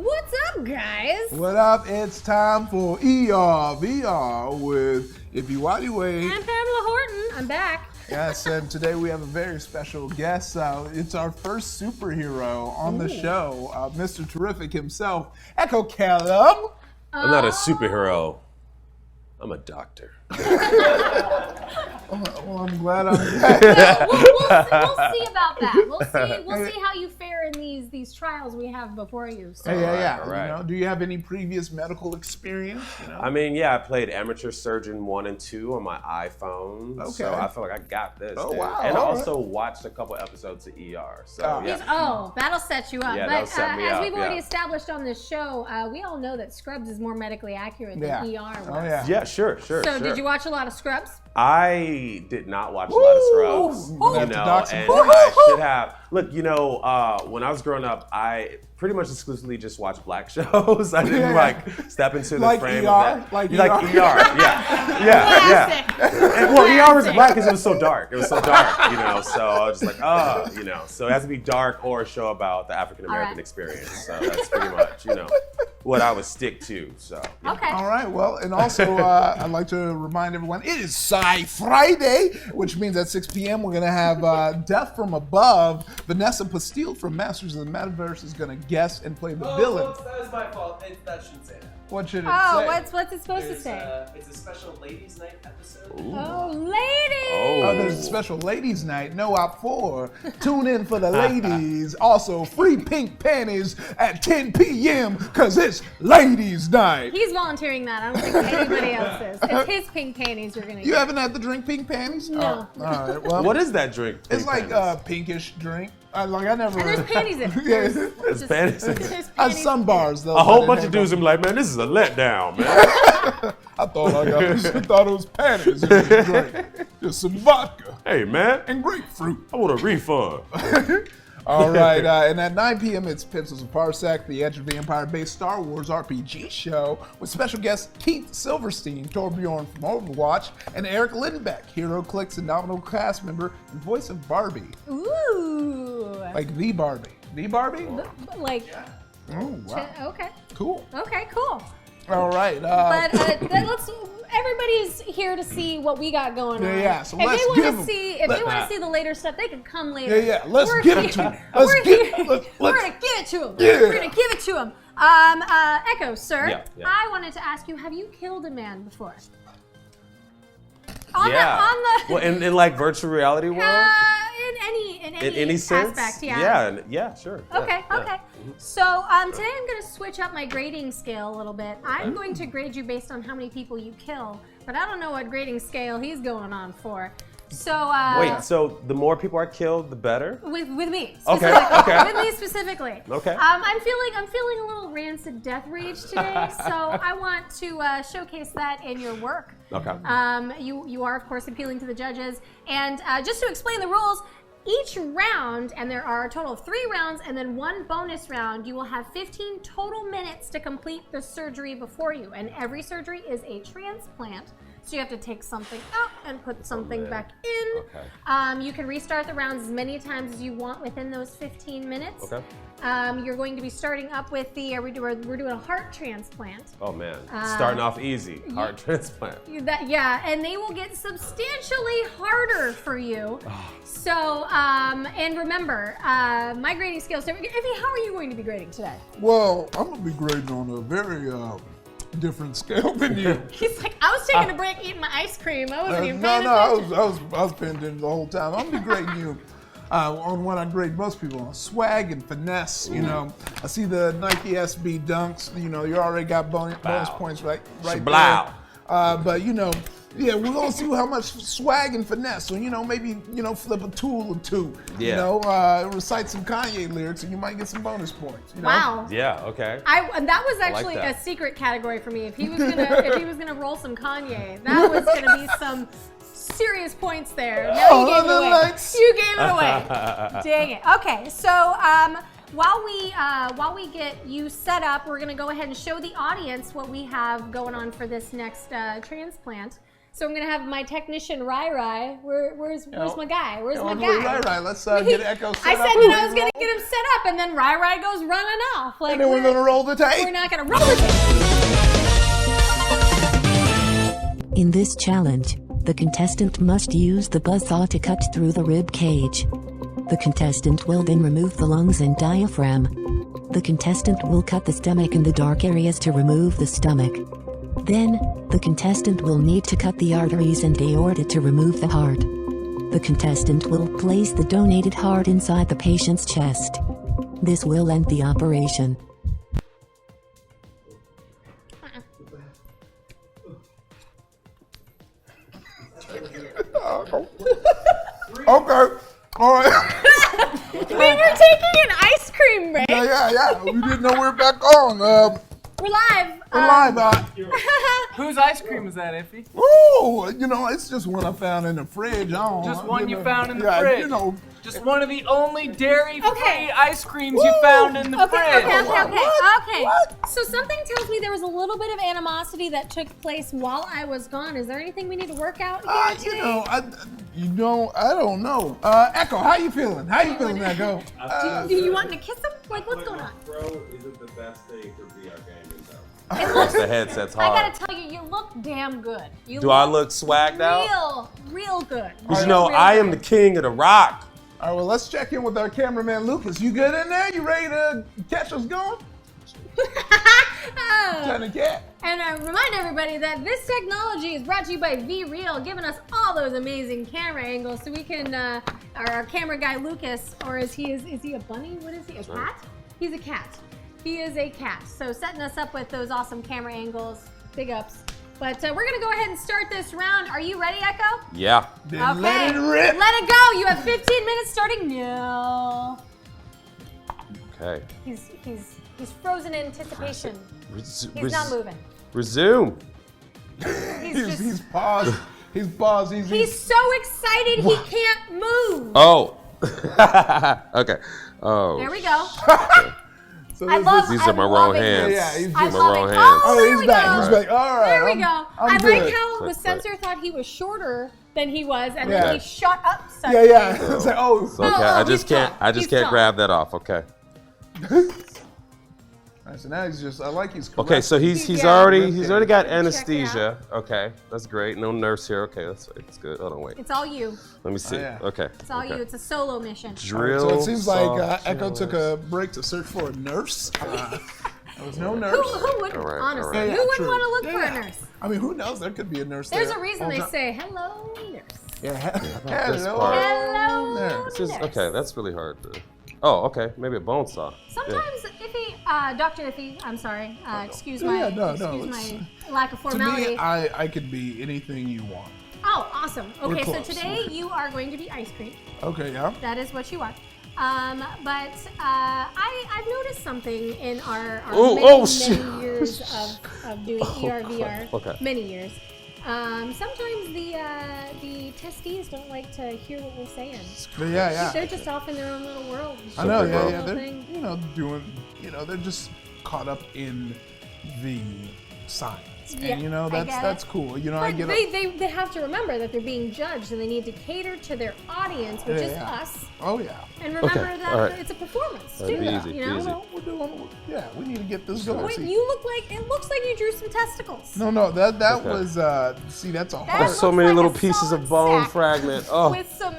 What's up, guys? What up? It's time for VR with Ippy Waddy Way. I'm Pamela Horton. I'm back. Yes, and today we have a very special guest. It's our first superhero on the show, Mr. Terrific himself, Echo Kellum. I'm not a superhero. I'm a doctor. Well, I'm glad I'm We'll see about that. We'll see how you fare in these trials we have before you. So. Yeah. All right. You know, do you have any previous medical experience? You know? I mean, yeah, I played Amateur Surgeon 1 and 2 on my iPhone. Okay. So I feel like I got this. Oh, dude. wow. And I All also watched a couple episodes of ER. So, yeah. That'll set you up. Yeah, but that'll set me as up, we've already yeah. established on this show, we all know that Scrubs is more medically accurate than ER was. Oh, yeah. Yeah, sure. So did you watch a lot of Scrubs? I did not watch a lot of Scrubs, Ooh. you know, Dox and him. I should have. Look, you know, when I was growing up, I pretty much exclusively just watched black shows. I didn't step into the Like frame ER? of that. Like ER, ER? yeah. Classic. And, well, ER was black because it was so dark. It was so dark, you know. So I was just like, you know. So it has to be dark or a show about the African American experience. So that's pretty much, you know, what I would stick to. So yeah. Okay. All right, well, and also I'd like to remind everyone, it is Sci Friday, which means at 6 p.m. we're going to have Death from Above. Vanessa Pastille from Masters of the Metaverse is going to guest and play the villain. Folks, that was my fault. That shouldn't say that. What should it Oh, say? what's it supposed to say? It's a special ladies' night episode. Oh, ladies! Oh, there's a special ladies' night, no op 4. Tune in for the ladies. Also, free pink panties at 10 p.m. because it's ladies' night. He's volunteering that. I don't think anybody else is. It's his pink panties you're gonna You get. haven't had the drink pink panties? No. Oh, all right, well, What is that drink? it's like Panties? a pinkish drink. I never. And there's panties in it. Yeah. It's panties. There's At some bars, though. A whole bunch of dudes are like, man, this is a letdown, man. I thought it was panties in this drink. Just some vodka Hey, man, and grapefruit. I want a refund. All right, and at 9 p.m. it's Pencils and Parsec, the Edge of the Empire-based Star Wars RPG show with special guests Keith Silverstein, Torbjorn from Overwatch, and Eric Lindbeck, Hero Clicks and nominal cast member and voice of Barbie. Ooh. Like the Barbie. The Barbie? Like, Oh, wow. okay. Cool. Okay, cool. All right. But everybody's here to see what we got going on. Yeah, so if let's they give want them- to see, if they want to see the later stuff, they can come later. Yeah, let's We're give it here- to them. We're Let's give here- let's- We're gonna give it to them. Yeah. We're gonna give it to them. Echo, sir, Yeah. I wanted to ask you: have you killed a man before? Well, in like virtual reality world? In any sense? aspect, yeah. Yeah, sure. Okay, yeah. okay. So today I'm going to switch up my grading scale a little bit. I'm going to grade you based on how many people you kill, but I don't know what grading scale he's going on for. So Wait, so the more people are killed, the better? with me Okay, specifically. okay. With me specifically. Okay. I'm feeling a little rancid death rage today, so I want to showcase that in your work. Okay. You are of course appealing to the judges, and just to explain the rules. Each round, and there are a total of 3 rounds and then 1 bonus round, you will have 15 total minutes to complete the surgery before you. And every surgery is a transplant. So you have to take something out and put something back in. Okay. You can restart the rounds as many times as you want within those 15 minutes. Okay. You're going to be starting up with we're doing a heart transplant. Oh, man. Starting off easy. Heart transplant. And they will get substantially harder for you. So, and remember, my grading scale is different. Effie, how are you going to be grading today? Well, I'm going to be grading on a very different scale than you. He's like, I was taking a break eating my ice cream. I wasn't even No, paying attention. I was paying attention the whole time. I'm gonna be grading you on what I grade most people on: swag and finesse. You know, I see the Nike SB dunks. You know, you already got bonus points right Shablow. there. But you know, yeah, we're gonna see how much swag and finesse. So you know, maybe flip a tool or two. Yeah. You know, recite some Kanye lyrics, and you might get some bonus points. You know? Wow. Yeah, okay. And that was actually that. a secret category for me. If he was gonna roll some Kanye, that was gonna be some serious points there. Now you gave it away. Lights. You gave it away. Dang it. Okay, so while we get you set up, we're gonna go ahead and show the audience what we have going on for this next transplant. So I'm gonna have my technician Rai. Where's my guy? Where's my Right, guy? right. Let's get Echo set I up. said that I was gonna get him set up, and then Rai goes running off. Like, And then we're gonna roll the tape. We're not gonna roll the tape. In this challenge, the contestant must use the buzzsaw to cut through the rib cage. The contestant will then remove the lungs and diaphragm. The contestant will cut the stomach and the dark areas to remove the stomach. Then, the contestant will need to cut the arteries and aorta to remove the heart. The contestant will place the donated heart inside the patient's chest. This will end the operation. Okay. All right. We were taking an ice cream break. Yeah. We didn't know we were back on. We're live. We're live. Whose ice cream is that, Iffy? Ooh, it's just one I found in the fridge. Just one you found in the fridge. Just one of the only dairy-free ice creams you found in the fridge. Okay. So something tells me there was a little bit of animosity that took place while I was gone. Is there anything we need to work out here today? I don't know. Echo, how you feeling? Echo? Do you want to kiss him? Like, what's going on? Pro isn't the best thing for VR gaming, though. It looks, The headset's I hard. gotta tell you, you look damn good. Do I look swagged out? Real good. Because I am the king of the rock. All right, well, let's check in with our cameraman, Lucas. You good in there? You ready to catch us going? Trying to get. And I remind everybody that this technology is brought to you by V-Real, giving us all those amazing camera angles so we can, our camera guy Lucas, or is he a bunny? What is he, a cat? He's a cat. He is a cat. So setting us up with those awesome camera angles, big ups. But we're gonna go ahead and start this round. Are you ready, Echo? Yeah. Then let it rip. Let it go. You have 15 minutes starting now. Okay. He's frozen in anticipation. He's not moving. Resume. He's paused. He's paused. He's so excited he can't move. Oh. Okay. Oh. There we go. So These are my wrong hands. Yeah, he's I just. love wrong it. hands. Oh, there He's we back. go. He's back. All right. There we go. I'm I good. like how the Click. sensor thought he was shorter than he was, and Yeah. then he shot up suddenly. Yeah. It's like, oh. So, okay, I just he's can't. tall. I just He's can't tall. grab that off. Okay. All right, so now he's just. I like he's. Okay. So he's Yeah. already got Check it out. anesthesia. Okay, that's great. No nurse here. Okay, that's good. Hold on, wait. It's all you. Let me see. yeah. Okay. It's all you. It's a solo mission. Drill. So it seems like Echo saw, took a break to search for a nurse. There was no nurse. Who wouldn't, All right, honestly? all right. Who wouldn't true. want to look Yeah. for a nurse? I mean, who knows? There could be a nurse There's there. a reason all they the time. say, hello, nurse. Yeah. this Hello. part? Hello, Nurse. This is, nurse. okay, that's really hard. Oh, okay. Maybe a bone saw. Sometimes Dr. Iffy, I'm sorry, excuse Yeah, my, no, excuse it's- my lack of To formality. me, I could be anything you want. Oh, awesome. Okay, so close. today you are going to be ice cream. Okay, yeah. That is what you are. But I've noticed soming in our many years of doing ER/VR, Okay. many years. Sometimes the testees don't like to hear what we're saying. But yeah. They're just off in their own little world. I know, Something wrong. yeah. They're, Thing. they're just caught up in the science. Yeah, And, I get that's it. cool. I But get they have to remember that they're being judged and they need to cater to their audience, which is us. Oh, yeah. And remember Okay, that all right. it's a performance All too. right, be easy, you know? be easy. Well, we're doing, we need to get this going. Wait, See. you look like it looks like you drew some testicles. No, that Okay. was, see, that's a That heart. There's so looks many like little a pieces of solid bone sack. fragment. Oh. With some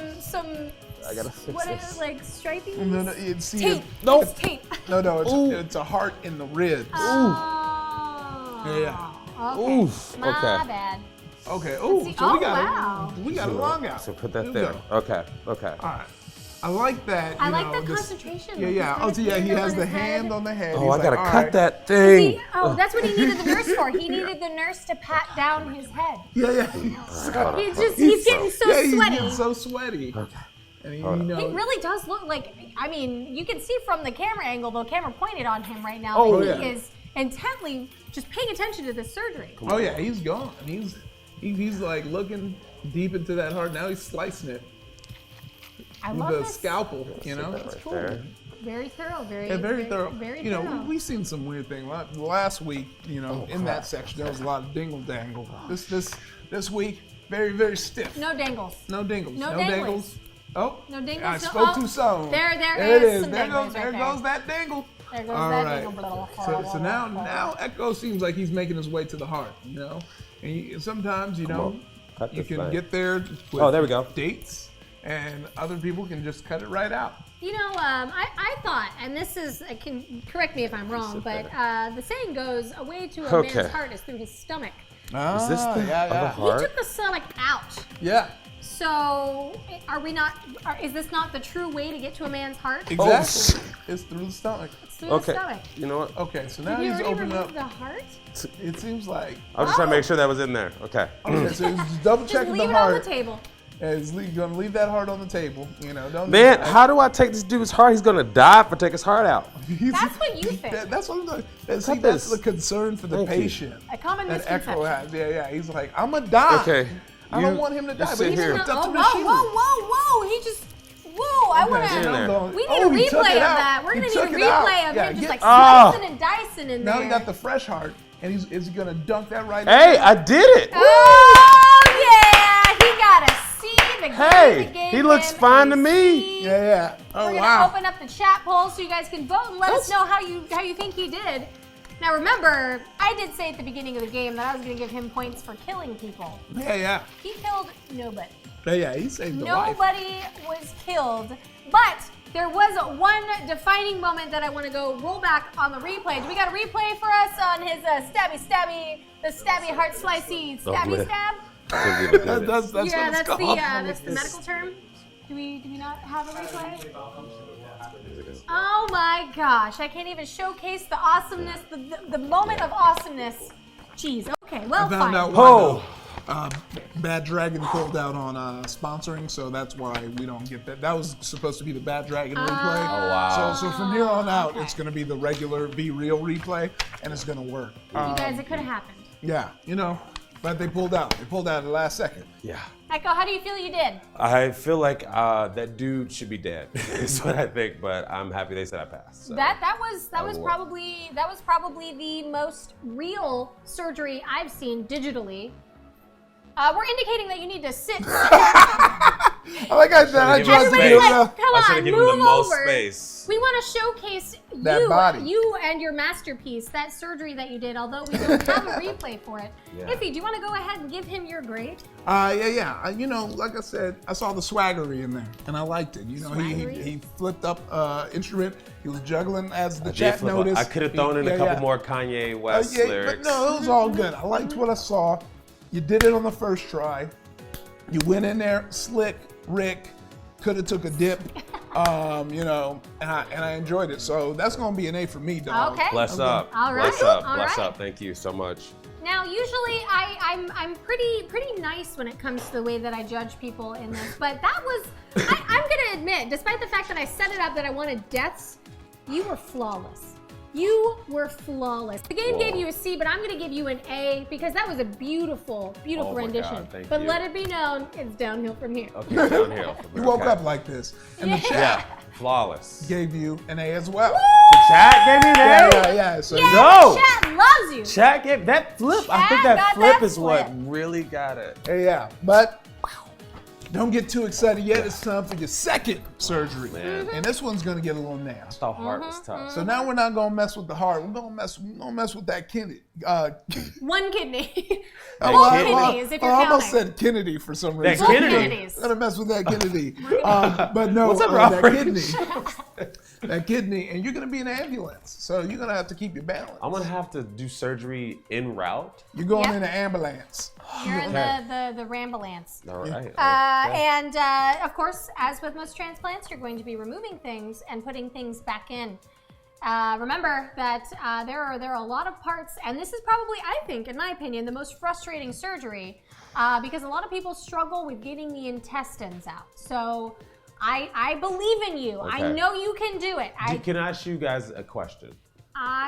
I gotta fix what this. is it, like striping? No, see, Tape. Nope. It's tape. it's a heart in the ribs. Oh. Yeah. Okay. Oof, My okay. bad. Okay. Oh, See- so oh, we got wow. a lung out. So put that Here we there. go. Okay. All right. I like that. I you like know, that this- concentration. Yeah, Like, yeah. he's Oh, got so his yeah, he hand has on the his head. hand on the head. Oh, He's I gotta like, cut all right. that thing. See, that's what he needed the nurse for. He needed the nurse to pat down his head. Yeah. He's getting so yeah, he's sweaty. getting so sweaty. Okay. And he, He really does look like, I mean, you can see from the camera angle, the camera pointed on him right now, Oh, that he yeah. is intently just paying attention to this surgery. Oh yeah, he's gone. He's like looking deep into that heart. Now he's slicing it I with love a this. scalpel. You know. Right cool. there. Very thorough. Very thorough. Very you know, thorough. we've seen some weird things. Last week, you know, in that section, there was a lot of dingle dangle. This week, very, very stiff. No dangles. No dingles. No No danglies. dangles. Oh, No dingles. I spoke too soon. There it is is. some There danglies goes, right there there. goes that dingle. There goes All that right. dingle. Blah, blah, So blah, now blah, blah. now Echo seems like he's making his way to the heart, you know. And sometimes, you know, Cut you this can thing. get there with Oh, there we go. dates, and other people can just cut it right out. You know, I thought, and this is, can correct me if I'm wrong, but the saying goes, a way to a man's heart is through his stomach. Is this the yeah. other He heart? took the stomach out. Yeah, So, is this not the true way to get to a man's heart? exactly. It's through the stomach. It's through the stomach. You know what? Okay, so now Did you he's already opening remove up. the heart? It seems like. I was just trying to make sure that was in there. Okay. Okay, so he's double Just checking leave the it on heart. the table. Yeah, he's gonna leave that heart on the table. You know, don't. Man, how do I take this dude's heart? He's gonna die if I take his heart out. That's what you think. That's what I'm doing. That's this. the concern for the Thank you. patient. A common That Echo misconception. has. Yeah. He's like, I'm gonna die. Okay. I don't want him to die. just But sit he's here. hooked Oh, up to whoa, machinery. whoa! He just, I want in there. to. We need Oh, a he took replay it of out. that. We're He gonna need a took it out. replay of Yeah, him just like Oh. slicing and dicing in Now there. he got the fresh heart, and is he gonna dunk that right Hey, in? I did it. Oh yeah, he got a C. The Hey, game gave he looks him fine a to me. C. Yeah. Oh We're gonna wow. open up the chat poll so you guys can vote and let us know how you think he did. Now remember, I did say at the beginning of the game that I was gonna give him points for killing people. Yeah. He killed nobody. Yeah. He saved the life. Nobody was killed, but there was one defining moment that I want to go roll back on the replay. Do we got a replay for us on his stabby heart slicey stabby stab? That's what Yeah, it's that's called. that's the medical term. Do we not have a replay? Oh my gosh, I can't even showcase the awesomeness, the moment of awesomeness. Jeez, okay, well, I found fine. out Oh. why Bad Dragon pulled out on sponsoring, so that's why we don't get that. That was supposed to be the Bad Dragon replay. Oh, wow. So from here on out, okay. it's going to be the regular Be Real replay, and it's going to work. You guys, it could have happened. Yeah, you know, but they pulled out. They pulled out at the last second. Yeah. Echo, how do you feel you did? I feel like that dude should be dead. Is what I think, but I'm happy they said I passed. So. That was will. probably the most real surgery I've seen digitally. We're indicating that you need to sit. I like I said, I tried to Everybody's give like, come I should've on, given him the move most over. space. We want to showcase That body. you and your masterpiece, that surgery that you did, although we don't have a replay for it. Yeah. Iffy, do you want to go ahead and give him your grade? Yeah. You know, like I said, I saw the swaggery in there, and I liked it. You know, Swaggery? he flipped up instrument. He was juggling, as the I did chat flip up. noticed. I could have thrown in a couple more Kanye West lyrics. But no, it was all good. I liked what I saw. You did it on the first try. You went in there slick, Rick. Could have took a dip, you know, and I enjoyed it. So that's gonna be an A for me, dog. Okay. Bless up. All right. Bless up. All Bless right. up. Thank you so much. Now, usually I'm pretty nice when it comes to the way that I judge people in this, but that was I'm gonna admit, despite the fact that I set it up that I wanted deaths, you were flawless. You were flawless. The game gave you a C, but I'm gonna give you an A because that was a beautiful, beautiful Oh my rendition. God, thank but you. let it be known, it's downhill from here. Okay, downhill. You woke up like this, and the chat Yeah, flawless. gave you an A as well. The chat gave me an A. Yeah. So Yeah, No. the chat loves you. Chat gave that flip. I think Chat that got flip that is what flip. really got it. yeah, but don't get too excited yet. It's time for your second surgery, and this one's gonna get a little nasty. The heart was tough. So now we're not gonna mess with the heart. We're gonna mess with that kidney. One kidney. That Both kidney. kidneys, if you're I almost counting. said Kennedy for some That reason. Both Kennedy. kidneys. I'm gonna mess with that kidney. But no, What's up, that Robert? kidney. That kidney, and you're gonna be in an ambulance, so you're gonna have to keep your balance. I'm gonna have to do surgery en route. You're going Yep. in an ambulance. You're in Okay. the Rambulance. All right. Okay. And of course, as with most transplants, you're going to be removing things and putting things back in. Remember that there are a lot of parts, and this is probably, I think, in my opinion, the most frustrating surgery because a lot of people struggle with getting the intestines out. So I believe in you. I Okay. know you can do it. Can I ask you guys a question?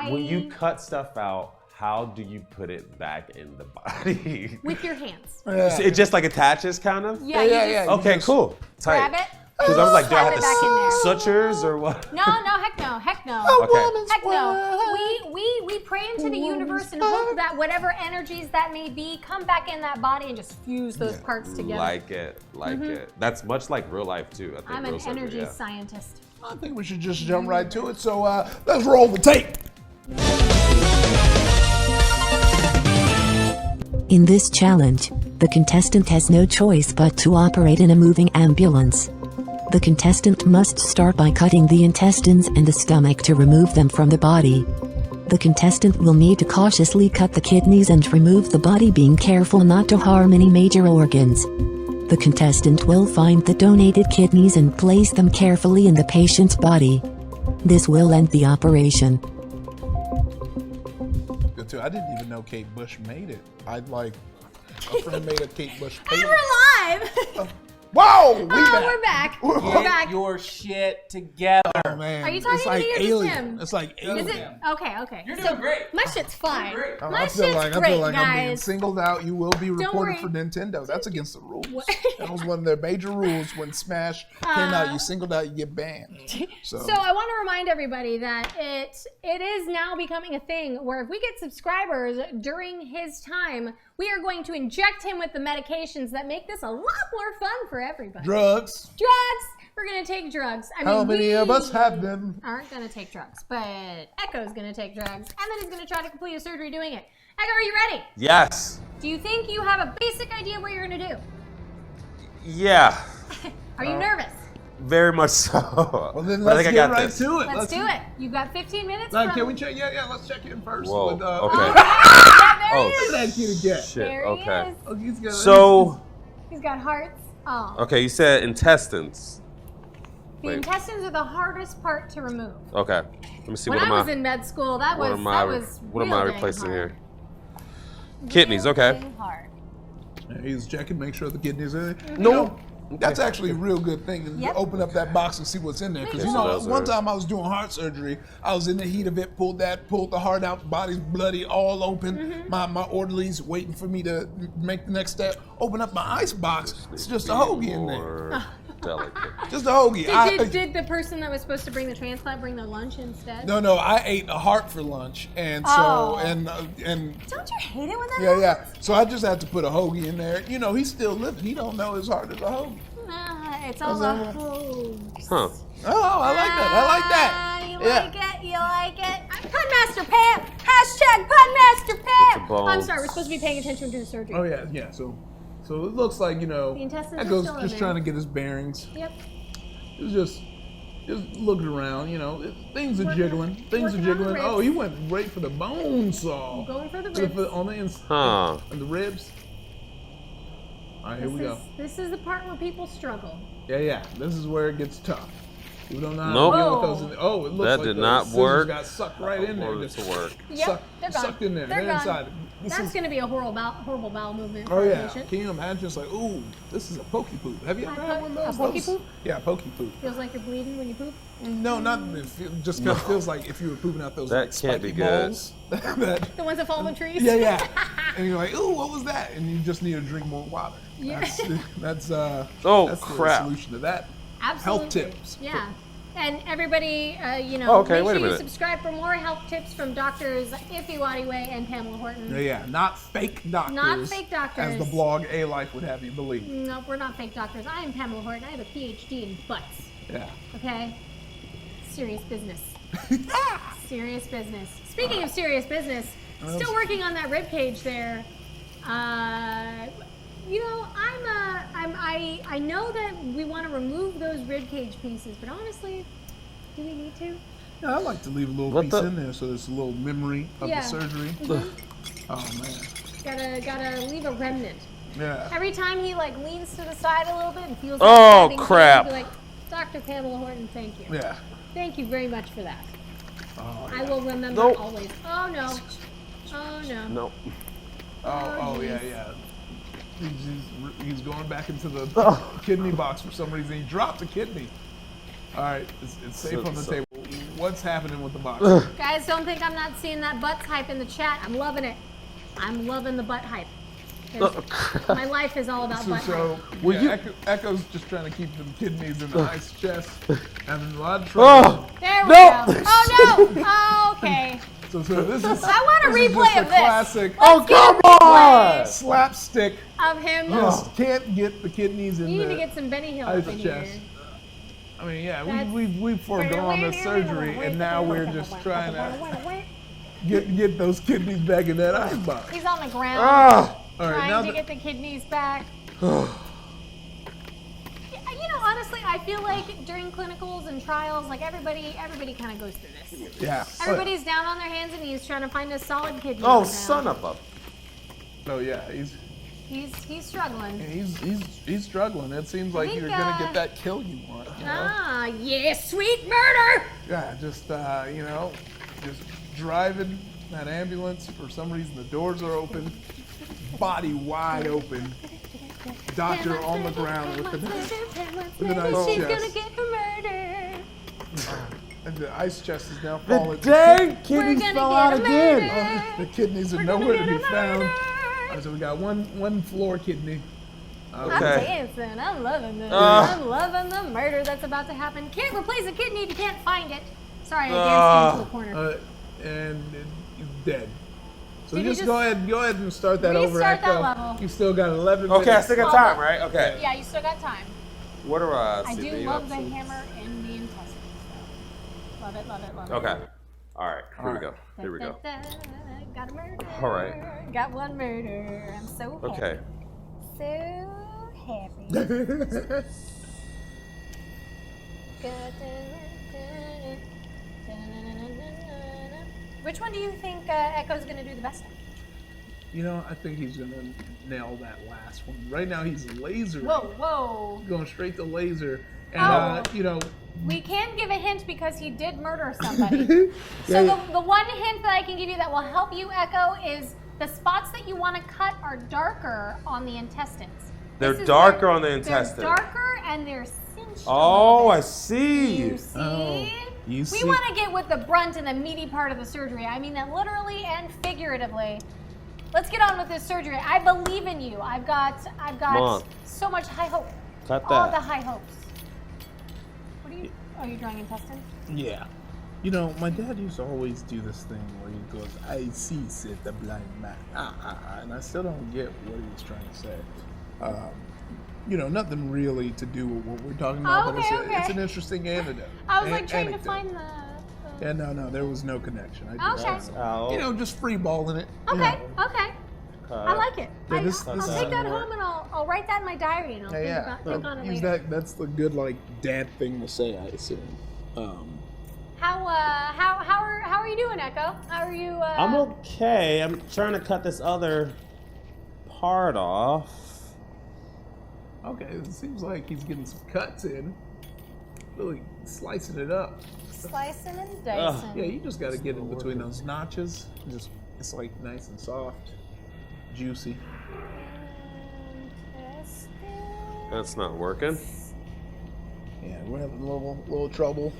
When you cut stuff out, how do you put it back in the body? with your hands. Yeah. It just like attaches, kind of? Yeah, you just You Okay, just cool. Tight. grab it. Because I was like, do I Slap have it back in there. to sutures or what? No, heck no, heck no. Okay. Heck no. We pray into the universe and hope that whatever energies that may be come back in that body and just fuse those parts together. Like it. That's much like real life too. I think I'm real an surgery, energy yeah. scientist. I think we should just jump right to it. So let's roll the tape. In this challenge, the contestant has no choice but to operate in a moving ambulance. The contestant must start by cutting the intestines and the stomach to remove them from the body. The contestant will need to cautiously cut the kidneys and remove the body, being careful not to harm any major organs. The contestant will find the donated kidneys and place them carefully in the patient's body. This will end the operation. Good too. I didn't even know Kate Bush made it. I'd like a friend made a Kate Bush And painting. we're live! Whoa! We're back. We're Get back. your shit together. Oh, man. Are you talking it's to like me or just alien. him? It's like alien. Is it? Okay. You're doing great. My shit's fine. You're great. My I feel shit's like great, I'm being guys. singled out. You will be reported worry. for Nintendo. That's against the rules. What? That was one of their major rules when Smash came out. You singled out, you get banned. So I want to remind everybody that it is now becoming a thing where if we get subscribers during his time, we are going to inject him with the medications that make this a lot more fun for everybody. drugs. Drugs. We're gonna take drugs. I mean, How many of us have them? Aren't gonna take drugs, but Echo's gonna take drugs, and then he's gonna try to complete a surgery doing it. Echo, are you ready? Yes. Do you think you have a basic idea what you're gonna do? Yeah. Are you nervous? Very much so. Well, then But I let's think get I got right this. to it. Let's do it. You've got 15 minutes. Now, from- can we check? Yeah, let's check in first. Whoa. With, Okay. Oh, there Oh, he is. Look at that kitty cat. Shit. There he Okay. is. Oh, he's got, So, He's got hearts. Oh. okay, you said intestines. The Wait. intestines are the hardest part to remove. Okay. Let me see. When what I am was in med school, that What was am I? What am I real dang replacing hard. here? Kidneys. Real Okay. dang hard. He's checking, make sure the kidneys are in. Mm-hmm. No. That's actually a real good thing. Is Yep. to open up that box and see what's in there. Because Me you too. know, Those one are- time I was doing heart surgery. I was in the heat of it. Pulled the heart out. Body's bloody, all open. Mm-hmm. My orderlies waiting for me to make the next step. Open up my ice box. It's just a hoagie in there. More delicate. Just a hoagie. Did the person that was supposed to bring the transplant bring their lunch instead? No. I ate a heart for lunch, and so Oh. and Don't you hate it when that yeah. happens? So I just had to put a hoagie in there. You know, he's still living. He don't know his heart is a hoagie. It's all a hoax. Huh. Oh, I like that. I like that. You Yeah. like it? You like it? Punmaster Pam! Hashtag Punmaster Pam! bones. I'm sorry, we're supposed to be paying attention to the surgery. Oh yeah. So it looks like, you know, The intestines that are goes still in just there. trying to get his bearings. Yep. It was just looking around, you know, things are Working- jiggling. Things are working on the jiggling. Oh, ribs. he went right for the bone saw. Going for the For ribs. on the inside. Huh. And the ribs. All right, here we go. This is the part where people struggle. Yeah. This is where it gets tough. We don't know how Nope. to deal with those. In oh, it looks That like did the not scissors work. got sucked right in there. Wanted it to work. Yep, they're gone. Sucked in there. They're gone. inside. This That's is, going to be a horrible bowel movement oh for a yeah. patient. Can you imagine? It's like, ooh, this is a pokey poop. Have you ever had one of A those? pokey poop? Yeah, pokey poop. Feels like you're bleeding when you poop. No, not just because it feels like if you were pooping out those That like, can't spiky be good. balls. that, The ones that fall in the trees. yeah. And you're like, ooh, what was that? And you just need to drink more water. Yeah. That's Oh, that's crap. the solution to that. Absolutely. Health tips. Yeah. And everybody, Oh, okay, make wait a sure you minute. subscribe for more health tips from doctors Ify Way and Pamela Horton. Yeah, not fake doctors. Not fake doctors. As the blog A Life would have you believe. No, we're not fake doctors. I am Pamela Horton. I have a PhD in butts. Yeah. Okay? Serious business. Serious business. Speaking of serious business, still working on that rib cage there. I know that we want to remove those rib cage pieces, but honestly, do we need to? Yeah, I like to leave a little What piece the- in there so there's a little memory of Yeah. the surgery. Oh man. Gotta leave a remnant. Yeah. Every time he like leans to the side a little bit and feels Oh, like crap. be like, Dr. Pamela Horton, thank you. Yeah. Thank you very much for that. Oh, I will remember Nope. always. Oh no. Oh no. Nope. Oh, geez. yeah. He's going back into the Oh. kidney box for some reason. He dropped a kidney. All right, it's safe on the table. What's happening with the box? Guys, don't think I'm not seeing that butt hype in the chat. I'm loving it. I'm loving the butt hype. My life is all about butt height. Echo's just trying to keep them kidneys in the ice chest. Having a lot of trouble. There we go. Oh no! Oh, okay. So this is. I want a replay of this. Classic. Let's get a replay Slapstick. of him. Just can't get the kidneys in You need the to get some Benny Hill ice up in chest. here. I mean, yeah, we've foregone the surgery, and now we're just trying to get those kidneys back in that ice box. He's on the ground All right, trying to get the kidneys back. You know, honestly, I feel like during clinicals and trials, like everybody kind of goes through this. Yeah. Everybody's down on their hands and knees trying to find a solid kidney. Oh, son of a. Oh yeah, he's struggling. he's struggling. It seems like you're gonna get that kill you want. You know? Ah, yeah, sweet murder. Yeah, just just driving that ambulance. For some reason, the doors are open, body wide open. Doctor on the ground with the ice She's chest. gonna get murdered. And the ice chest is now falling. Dang, kidneys fell out again. The kidneys are nowhere to be found. All right, so we got one floor kidney. I'm dancing. I'm loving this. I'm loving the murder that's about to happen. Can't replace a kidney if you can't find it. Sorry, I danced into the corner. And he's dead. So Did you just go ahead and start that over. restart that Echo. level. You still got 11 minutes. Okay, I still got time, right? Okay. Yeah, you still got time. What are I do love the hammer in the intestines. So. Love it, love it, love it. Okay. All right. Here we go. Here we go. Got a murder. All right. Got one murder. I'm so happy. Okay. So happy. Which one do you think Echo's going to do the best of? You know, I think he's gonna nail that last one. Right now, he's laser. Whoa. Going straight to laser, and you know. We can give a hint because he did murder somebody. So the one hint that I can give you that will help you, Echo, is the spots that you want to cut are darker on the intestines. They're darker on the intestines. They're darker and they're cinched. Oh, I see. You see? You see? We want to get with the brunt and the meaty part of the surgery. I mean that literally and figuratively. Let's get on with this surgery. I believe in you. I've got so much high hope. Cut All that. the high hopes. What are you? Oh, you're drawing intestines? Yeah. You know, my dad used to always do this thing where he goes, "I see," said the blind man. And I still don't get what he was trying to say. You know, nothing really to do with what we're talking about, but it's an interesting anecdote. I was like trying to find the. Yeah, no, there was no connection. Okay. You know, just freeballing it. Okay. I like it. Yeah, I'll take that home and I'll write that in my diary and I'll think on it Use later. that's the good like dad thing to say, I assume. How are you doing, Echo? How are you? I'm okay. I'm trying to cut this other part off. Okay, it seems like he's getting some cuts in. Really slicing it up. Slicing and dicing. Yeah, you just got to get in between those notches. It's like nice and soft, juicy. That's not working. Yeah, we're having a little trouble.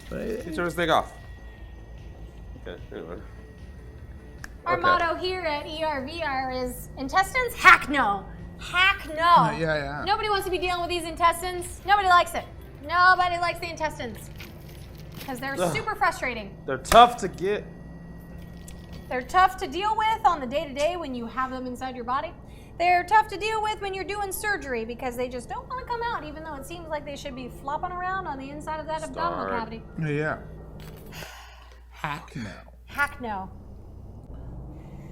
He turned his thing off. Okay, anyway. Our motto here at ERVR is intestines? Heck no. Heck no. Yeah. Nobody wants to be dealing with these intestines. Nobody likes it. Nobody likes the intestines. Because they're super frustrating. They're tough to get. They're tough to deal with on the day-to-day when you have them inside your body. They're tough to deal with when you're doing surgery because they just don't want to come out, even though it seems like they should be flopping around on the inside of that abdominal cavity. Yeah. Heck no. Heck no.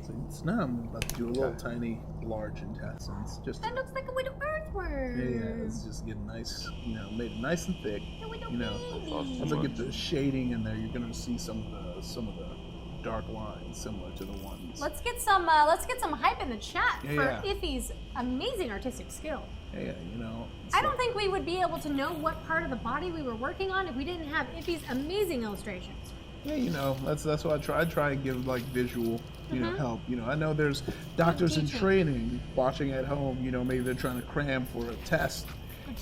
So now I'm about to do a little tiny, large intestines. Just That looks like a little earthworm. yeah, it's just getting nice, made it nice and thick. A little You know, baby. once I get the shading in there, you're gonna see some of the dark lines similar to the ones. Let's get some hype in the chat for Yeah. Iffy's amazing artistic skill. Yeah, it's I don't like- think we would be able to know what part of the body we were working on if we didn't have Iffy's amazing illustrations. Yeah, that's what I try and give like visual, Mm-hmm. help. I know there's doctors in training watching at home. Maybe they're trying to cram for a test,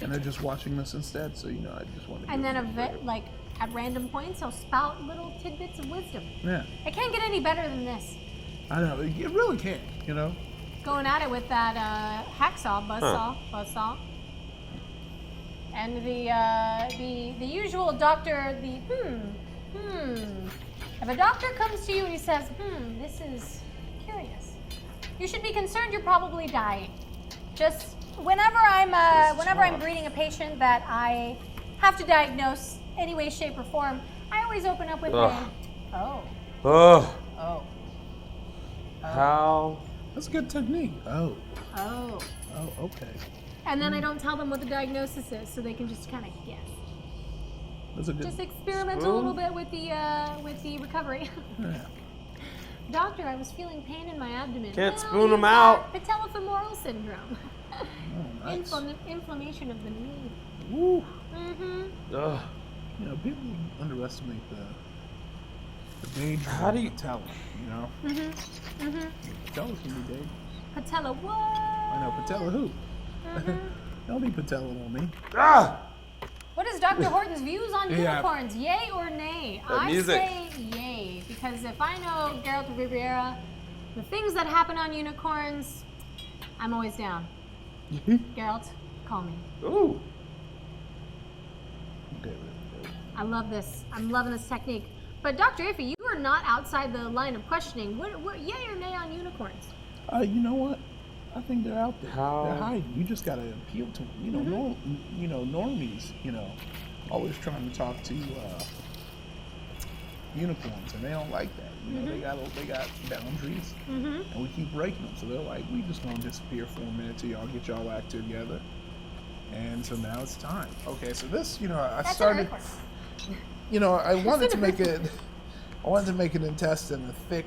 and they're just watching this instead. So I just want to. And then at random points, he'll spout little tidbits of wisdom. Yeah, It can't get any better than this. I know it really can't. you know. Going at it with that hacksaw, buzzsaw. And the usual doctor, If a doctor comes to you and he says, this is curious, you should be concerned you're probably dying. Just whenever I'm greeting a patient that I have to diagnose any way, shape, or form, I always open up with How? That's a good technique. Oh, okay. And then I don't tell them what the diagnosis is, so they can just kind of guess. That's a good. Just experiment a little bit with the recovery. Yeah. Doctor, I was feeling pain in my abdomen. Can't spoon them out. Patellofemoral syndrome. Oh, nice. Inflammation of the knee. Woo. Ugh. You know, people underestimate the danger How do you- of patella, you know? Patella can be dangerous. Patella what? I know, patella who? Don't be patella on me. Ah! What is Dr. Horton's views on Yeah. unicorns? Yay or nay? That I music. say yay, because if I know Geralt of Rivera, the things that happen on unicorns, I'm always down. Geralt, call me. Ooh. Okay, I love this. I'm loving this technique. But Dr. Iffy, you are not outside the line of questioning. What yay or nay on unicorns? you know what? I think they're out there. How? They're hiding. You just gotta appeal to them. You know, normies. You know, always trying to talk to unicorns, and they don't like that. You know, they got boundaries, and we keep breaking them. So they're like, we just gonna disappear for a minute till y'all get y'all act together. And so now it's time. Okay, so this, I That's started. an earthworm. I wanted to make it. I wanted to make an intestine, a thick,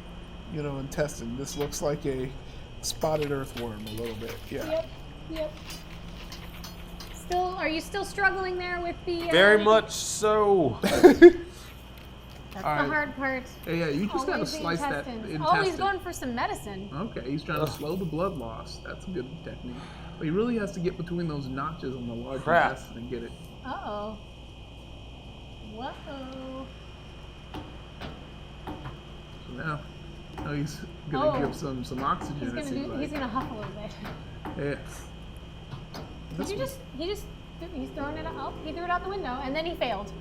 intestine. This looks like a spotted earthworm a little bit. Yeah. Yep. Are you still struggling there with the? Very much so. That's the Alright. hard part. Yeah, you just gotta Always the slice that intestines. intestine. Oh, he's going for some medicine. Okay, he's trying to slow the blood loss. That's a good technique. But he really has to get between those notches on the large Crap. intestine and get it. Uh-oh. Whoa. So now he's gonna give some oxygen. He's it gonna seems like. he's gonna huff a little bit. Yeah. Did you he's throwing it out? Oh, he threw it out the window and then he failed.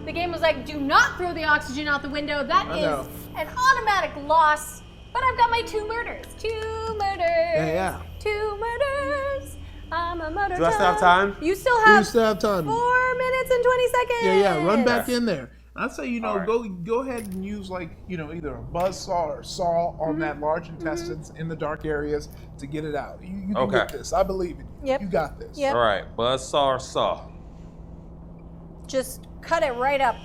The game was like, do not throw the oxygen out the window. That I is know. an automatic loss. But I've got my 2 murders. 2 murders. Yeah. 2 murders. I'm a murder. Do I still have time? You still have You still have time. 4 minutes and 20 seconds. Yeah. Run back in there. I'd say, Alright. go ahead and use either a buzz saw or saw on that large intestines in the dark areas to get it out. You can Okay. get this. I believe in you. Yep. You got this. Yep. All right, buzzsaw or saw. Just cut it right up.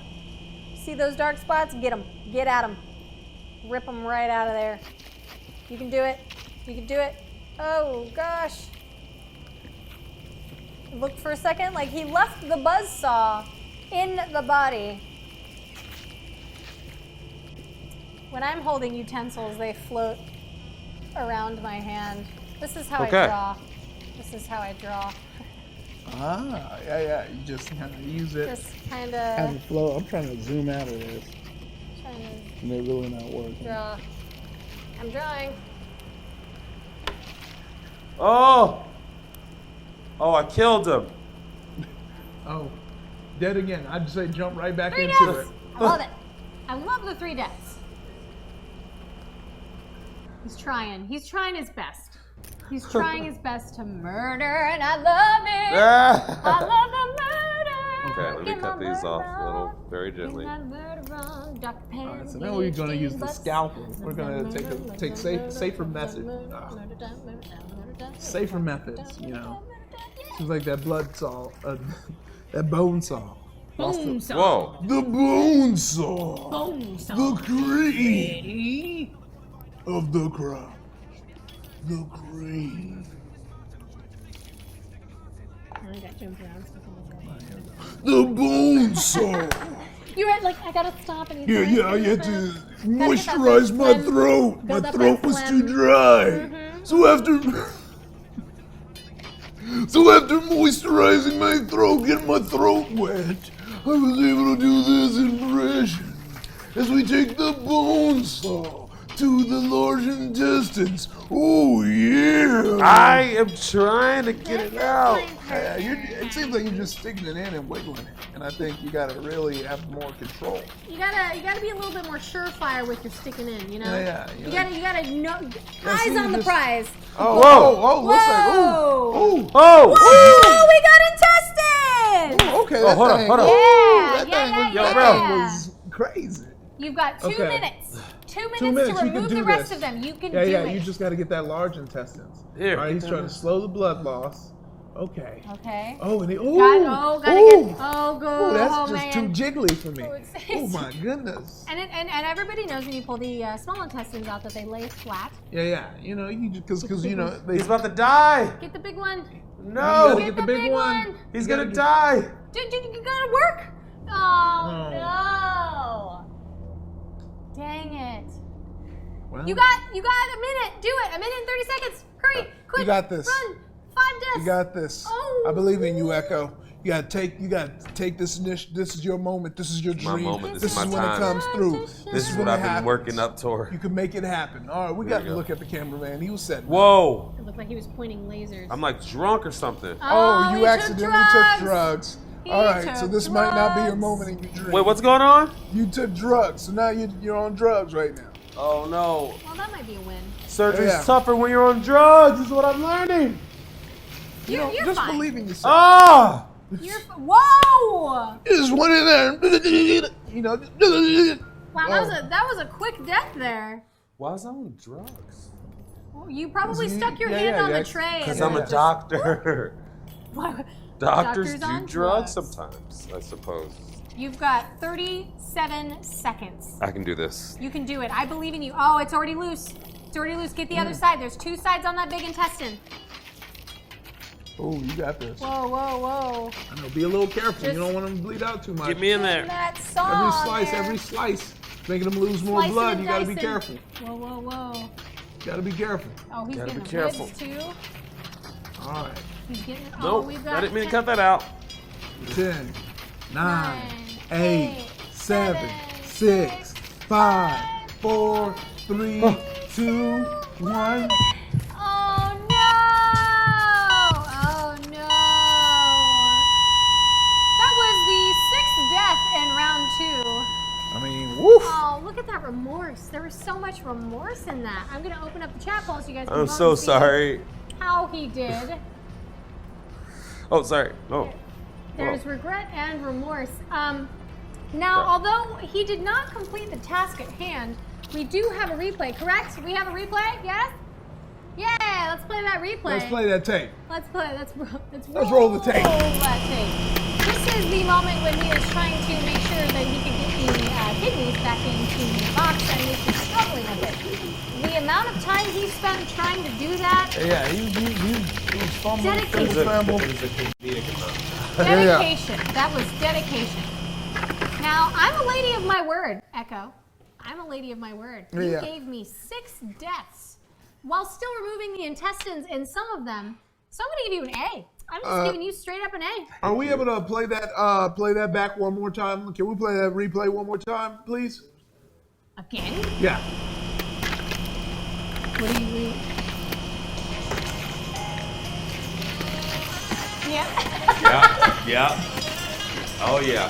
See those dark spots? Get them. Get at them. Rip them right out of there. You can do it. You can do it. Oh, gosh. Look for a second. Like he left the buzzsaw in the body. When I'm holding utensils, they float around my hand. This is how I draw. This is how I draw. Ah, yeah. You just kind of use it. Just kind Have of it flow. I'm trying to zoom out of this. trying to And they're really not working. draw. I'm drawing. Oh, I killed him. Oh, dead again. I'd say jump right back 3 into deaths. it. I love it. I love the 3 deaths. He's trying. He's trying his best. He's trying his best to murder, and I love it. I love the murder. Okay, let me Get cut my these off murder a little, on. very Get gently. that murder on. Dr. All right, Pam, so now we're gonna use the PhD, scalpel. butts. We're gonna take safer methods. Safer methods, Seems like that blood saw, that bone saw. Bone saw. Whoa. The bone saw. Bone saw. The cream of the crop. The cream. I got jumped around. The bone saw. You're right, like, I gotta stop and Yeah, I had to moisturize my throat. My Build up throat that was phlegm. too dry. So after moisturizing my throat, getting my throat wet, I was able to do this impression as we take the bone saw to the large intestines. Oh, yeah. I am trying to get it out. It seems like you're just sticking it in and wiggling it. And I think you got to really have more control. You gotta be a little bit more surefire with your sticking in, you know? Yeah. You gotta know, eyes see, on the prize. Oh, Whoa. looks like, Whoa. Oh! Whoa, we got intestines! Ooh, okay, hold on. Yeah. That thing was crazy. You've got 2 Okay. minutes. 2 minutes, 2 minutes, to you can remove do the rest this. of them. You can Yeah, do yeah, it. you just got to get that large intestines. Here. All right, he's trying to slow the blood loss. Okay. Okay. Oh, and he, Gotta get, go. That's Oh, just man. too jiggly for me. It's- Oh my goodness. And everybody knows when you pull the small intestines out that they lay flat. Yeah. You know, you just because you know they. He's about to die. Get the big one. You No. gotta get the big one. He's You gotta gonna get- die. Dude, you gotta work. Oh, no. Dang it. Well, You got a minute. Do it. A minute and 30 seconds. Hurry, quick. You got this. Run. 5 deaths. You got this. Oh. I believe in you, Echo. You gotta take this initiative. This is your moment. This is your My dream. moment. This This is is my when it time. comes through. This is when what it I've been happens. working up toward. You can make it happen. All right, we got you to go. look at the cameraman. He was setting. Whoa. It looked like he was pointing lasers. I'm like drunk or something. Oh, he you took accidentally took drugs. He All right, so took this might not be your drugs. moment in your dream. Wait, what's going on? You took drugs, so now you're on drugs right now. Oh no. Well, that might be a win. Surgery's Yeah. tougher when you're on drugs, is what I'm learning. You're Just fine. believe in yourself. Ah! Whoa! You just went in there, you know. Wow, that was a quick death there. Why was I on drugs? Well, you probably You- stuck your yeah, hand yeah, on yeah. the tray. Because and I'm a just- doctor. What? Doctors Doctors do on drugs drugs. sometimes, I suppose. You've got 37 seconds. I can do this. You can do it. I believe in you. Oh, it's already loose. It's already loose. Get the other side. There's 2 sides on that big intestine. Oh, you got this. Whoa. I know. Be a little careful. Just- You don't want them to bleed out too much. Get me in there. That saw Every slice, making them lose more Slicing blood. and You got to be dicing. careful. Whoa. You got to be careful. Oh, he's Gotta getting be the careful. ribs too. All right. He's getting it. Oh, Nope, we've got I didn't mean to 10 cut that out. 10, 9, 9, 8, 7, 7, 6, 5, 4, 3, 2, 1. Oh no! Oh no! That was the 6th death in round 2. I mean, woof. Oh, look at that remorse. There was so much remorse in that. I'm gonna open up the chat poll so you guys can I'm vote so and see sorry. how he did. Oh, sorry. Oh. There's regret and remorse. Now, although he did not complete the task at hand, we do have a replay, correct? We have a replay, yes? Yeah, let's play that replay. Let's play that tape. Let's roll the tape. that tape. This is the moment when he is trying to make sure that he can get the kidneys back into the box, and he's struggling a bit. The amount of time he spent trying to do that, Yeah, he was fumbling. Dedication. Scramble. dedication. That was dedication. Now, I'm a lady of my word, Echo. I'm a lady of my word. You Yeah. gave me 6 deaths while still removing the intestines in some of them. So I'm going to give you an A. I'm just giving you straight up an A. Are we able to play that back one more time? Can we play that replay one more time, please? Again? Yeah. What do you read? Yeah. Yeah. Oh, yeah.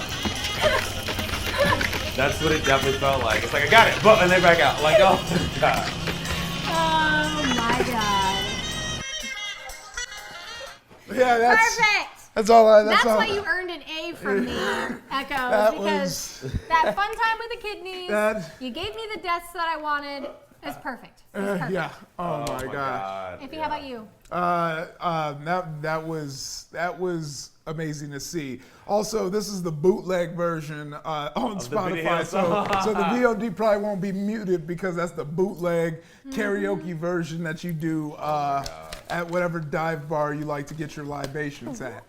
That's what it definitely felt like. It's like, I got it, but and they back out. Like, oh, my God. Oh my God. Yeah, that's Perfect. that's all. That's why you earned an A from me, Echo, That because was- that fun time with the kidneys, That- you gave me the deaths that I wanted. It's perfect. It's perfect. Yeah. Oh, my gosh. Ify, how about you? That was amazing to see. Also, this is the bootleg version on Spotify, so the VOD probably won't be muted because that's the bootleg karaoke version that you do at whatever dive bar you like to get your libations at.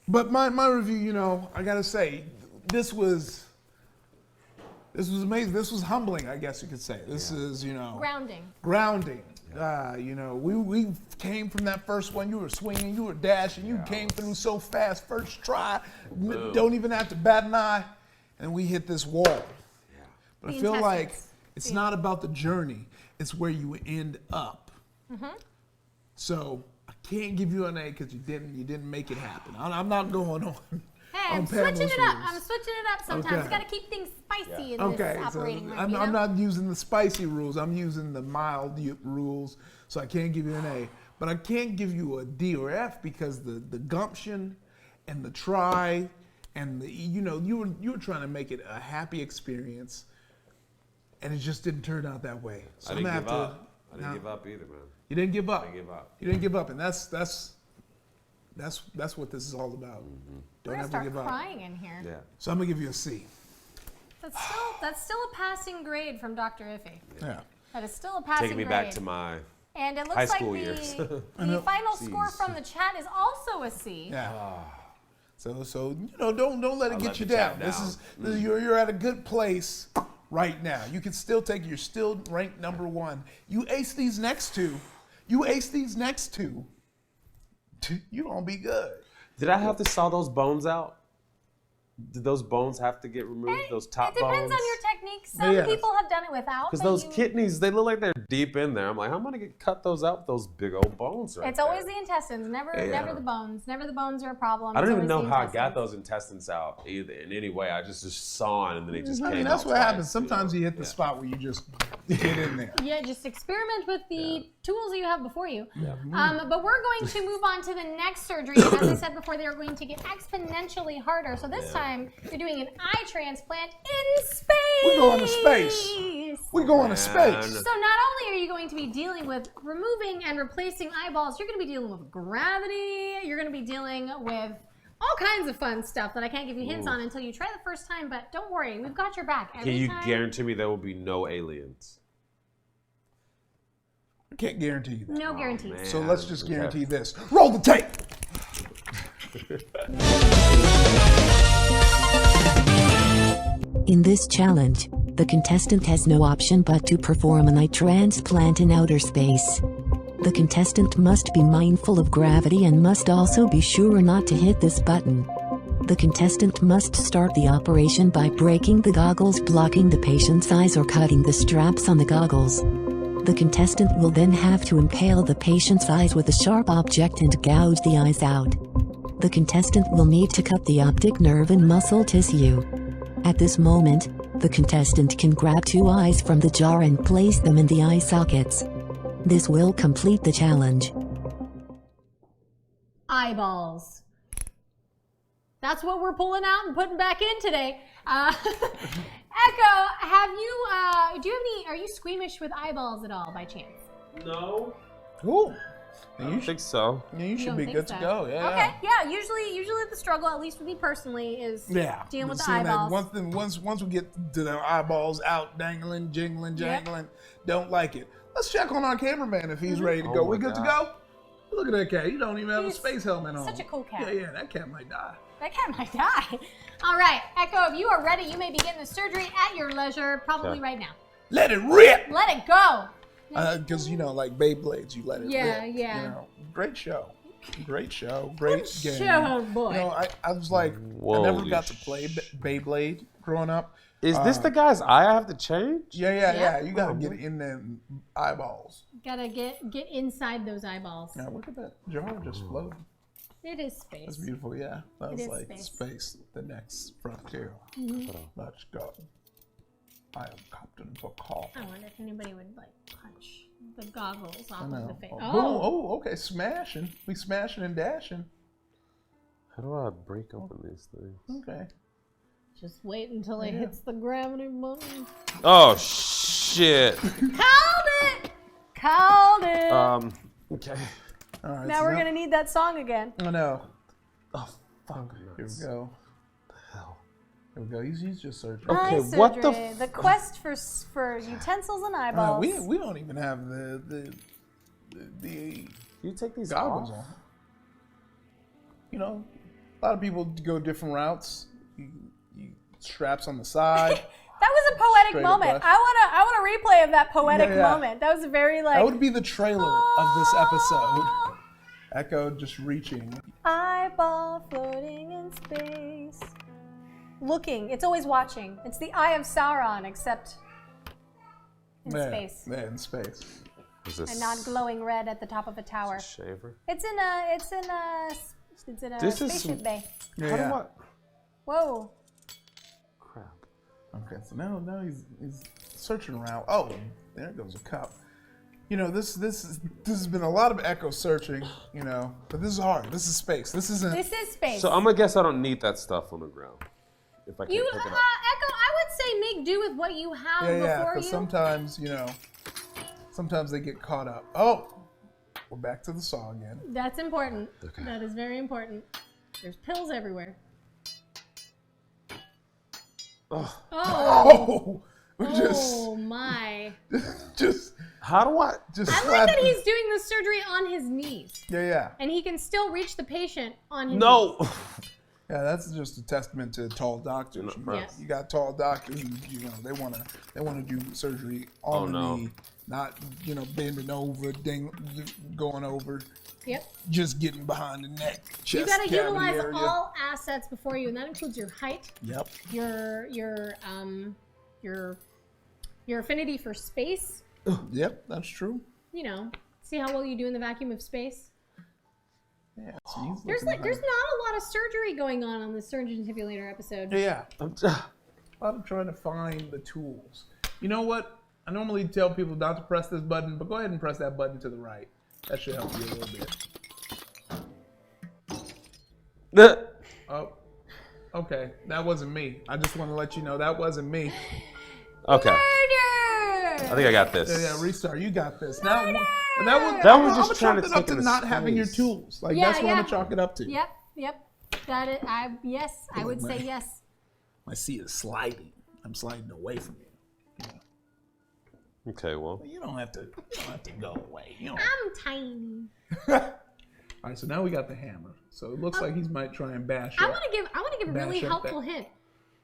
But my review, you know, I gotta say, this was amazing. This was humbling, I guess you could say. This is, you know, grounding. You know, we came from that first one. You were swinging, you were dashing, you came through so fast, first try, don't even have to bat an eye, and we hit this wall. But I feel like It's not about the journey. It's where you end up. So I can't give you an A because you didn't make it happen. I'm not going on. Hey, I'm switching it up. I'm switching it up sometimes. Okay. Got to keep things spicy in Okay, this operating room. I'm not using the spicy rules. I'm using the mild rules. So I can't give you an A, but I can't give you a D or F because the gumption and the try and you were trying to make it a happy experience, and it just didn't turn out that way. So I didn't give up. I didn't give up either, man. You didn't give up. I didn't give up. You didn't give up, and that's what this is all about. We're gonna start crying in here. Yeah. So I'm gonna give you a C. That's still a passing grade from Dr. Iffy. Yeah. That is still a passing grade. Taking me back to my and it looks high like school years. the final score from the chat is also a C. Yeah. So don't let it get you down. This is you're at a good place right now. You can still you're still ranked number 1. You ace these next two. You're gonna be good. Did I have to saw those bones out? Did those bones have to get removed? Those top bones? It depends on your technique. Some people have done it without. Because those kidneys, they look like they're deep in there. I'm like, how am I gonna cut those out with those big old bones right It's always the intestines, never the bones. Never the bones are a problem. I don't even know how I got those intestines out either in any way. I just saw it and then they just came out. That's what happens. Sometimes you hit the spot where you just get in there. Yeah, just experiment with the tools that you have before you. Yeah. But we're going to move on to the next surgery. And as I said before, they are going to get exponentially harder. So this time, you're doing an eye transplant in space. We're going to space. We're going to space. So not only are you going to be dealing with removing and replacing eyeballs, you're going to be dealing with gravity. You're going to be dealing with all kinds of fun stuff that I can't give you hints on until you try the first time. But don't worry, we've got your back. Can you guarantee me there will be no aliens? I can't guarantee you that. No guarantees. So let's just guarantee this. Roll the tape. In this challenge, the contestant has no option but to perform an eye transplant in outer space. The contestant must be mindful of gravity and must also be sure not to hit this button. The contestant must start the operation by breaking the goggles blocking the patient's eyes or cutting the straps on the goggles. The contestant will then have to impale the patient's eyes with a sharp object and gouge the eyes out. The contestant will need to cut the optic nerve and muscle tissue. At this moment, the contestant can grab 2 eyes from the jar and place them in the eye sockets. This will complete the challenge. Eyeballs. That's what we're pulling out and putting back in today. Echo, do you have any, are you squeamish with eyeballs at all by chance? No. Cool. I don't think so. Yeah, you should be good to go. Yeah. Okay. Yeah. Usually the struggle, at least with me personally, is dealing with the eyeballs. Once we get to the eyeballs out, dangling, jingling, jangling, don't like it. Let's check on our cameraman if he's ready to go. We good to go? Look at that cat. You don't even have a space helmet on. Such a cool cat. Yeah. That cat might die. That cat might die. All right, Echo, if you are ready, you may begin the surgery at your leisure, probably right now. Let it rip. Let it go. Because like Beyblades, you let it rip. Yeah. Great show. Great game. Show, boy. I was like, I never got to play Beyblade growing up. Is this the guy's eye I have to change? Yeah. You gotta get in them eyeballs. Gotta get inside those eyeballs. Now look at that jar just floating. It is space. That's beautiful, yeah. That was like space, the next frontier. Let's go. I am Captain Bacall. I wonder if anybody would punch the goggles off of the face. Okay, smashing. We smashing and dashing. How do I break open these things? Okay. Just wait until it hits the gravity button. Oh shit! Called it. Okay. All right, now we're gonna need that song again. I know. Oh fuck! Here we go. What the hell? Here we go. He's just searching. Okay, surgery. what the? The quest for utensils and eyeballs. We don't even have the You take these goggles off? on. You know, a lot of people go different routes. You straps on the side. That was a poetic Straight moment. across. I want a replay of that poetic moment. That was a very That would be the trailer of this episode. Echo just reaching. Eyeball floating in space. Looking. It's always watching. It's the eye of Sauron, except in space. Yeah, in space. Is this And not glowing red at the top of a tower. shaver? It's in a This is spaceship bay. Yeah. How do I? Whoa. Crap. Okay, so now he's searching around. Oh, there goes a cup. You know, this has been a lot of echo searching, you know, but this is hard. This is space. This is space. So I'm gonna guess I don't need that stuff on the ground. If I can't You, pick it up. Echo, I would say make do with what you have before because you. sometimes, you know, sometimes they get caught up. Oh, we're back to the saw again. That's important. Okay. That is very important. There's pills everywhere. Oh. Oh. Oh, My. just How do I? just I like slap that the- he's doing the surgery on his knees. Yeah. And he can still reach the patient on his No. knees. Yeah, that's just a testament to tall doctors. Yes. You got tall doctors who, you know, they wanna do surgery on the knee, not, you know, bending over, going over, Yep. just getting behind the neck, chest You gotta cavity utilize area. all assets before you, and that includes your height, Yep. your affinity for space. Yep, that's true. You know, see how well you do in the vacuum of space. Yeah. So he's There's looking not a lot of surgery going on the surgeon simulator episode. Yeah. I'm trying to find the tools. You know what? I normally tell people not to press this button, but go ahead and press that button to the right. That should help you a little bit. Oh, okay. That wasn't me. I just want to let you know that wasn't me. Okay. Murder! I think I got this. Yeah, restart. You got this. Now, that That was I'm just gonna trying chalk to it up take in to the not having your space. tools. Like Yeah, that's what I'm yeah. gonna chalk it up to. Yep. That is, yes, I would say yes. My seat is sliding. I'm sliding away from you. Okay, well. You don't have to go away. You know. I'm tiny. All right, so now we got the hammer. So it looks like he might try and bash I up. want to give a really Bash up helpful that- hint.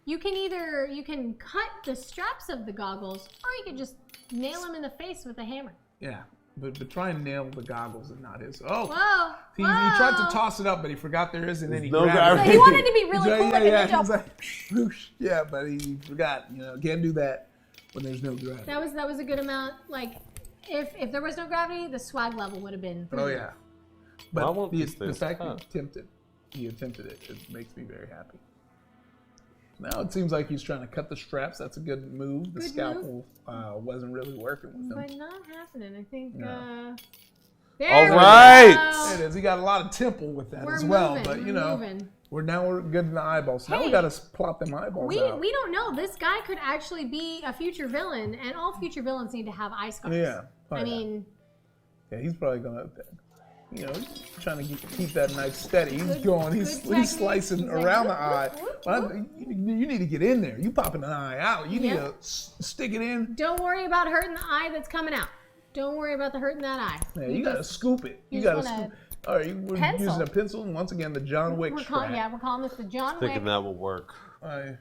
You can cut the straps of the goggles, or you can just nail him in the face with a hammer. Yeah, but try and nail the goggles and not his. Oh, Whoa! he tried to toss it up, but he forgot there isn't any no gravity. So he wanted to be really cool with yeah, it. he's like, whoosh. Yeah, but he forgot. You know, can't do that when there's no gravity. That was a good amount. Like, if there was no gravity, the swag level would have been. Oh yeah, Why but won't the these things fact cut? that he attempted it, it makes me very happy. Now it seems like he's trying to cut the straps. That's a good move. The Good scalpel wasn't really working with him. But not happening. I think. No. There All we right. go. There it is. He got a lot of temple with that We're as well. moving, But you we're know, moving. we're good in the eyeballs. So now we Hey, got to plop them eyeballs We out. don't know. This guy could actually be a future villain, and all future villains need to have eye scars. Yeah. Oh, I yeah. mean, Yeah, he's probably gonna, you know, he's trying to keep that knife steady. He's Good- going, good he's technique. slicing He's like, around the whoop, eye. whoop, whoop, Well, you need to get in there. You popping an eye out. You need Yeah. to stick it in. don't worry about hurting the eye that's coming out. Don't worry about the hurting that eye. Yeah, you gotta scoop it. You just gotta wanna scoop. All right, we're pencil. using a pencil, and once again, the John Wick We're strap. calling this the John Wick. Thinking that will work. I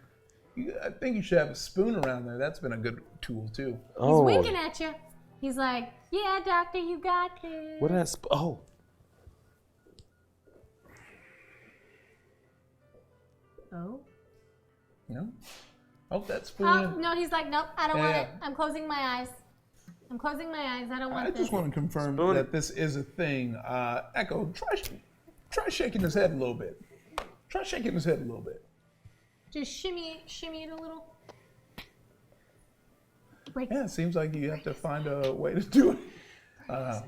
think you should have a spoon around there. That's been a good tool too. He's winking at you. He's like, "Yeah, doctor, you got this." What is? Oh. Oh. You know? Oh, that spoon. Oh no, he's like, "Nope, I don't want Yeah. it. I'm closing my eyes. I'm closing my eyes. I don't want I this." just want to confirm Spoon. that this is a thing. Echo, try shaking his head a little bit. Try shaking his head a little bit. Just shimmy it a little. Break. Yeah, it seems like you have to find a way to do it. All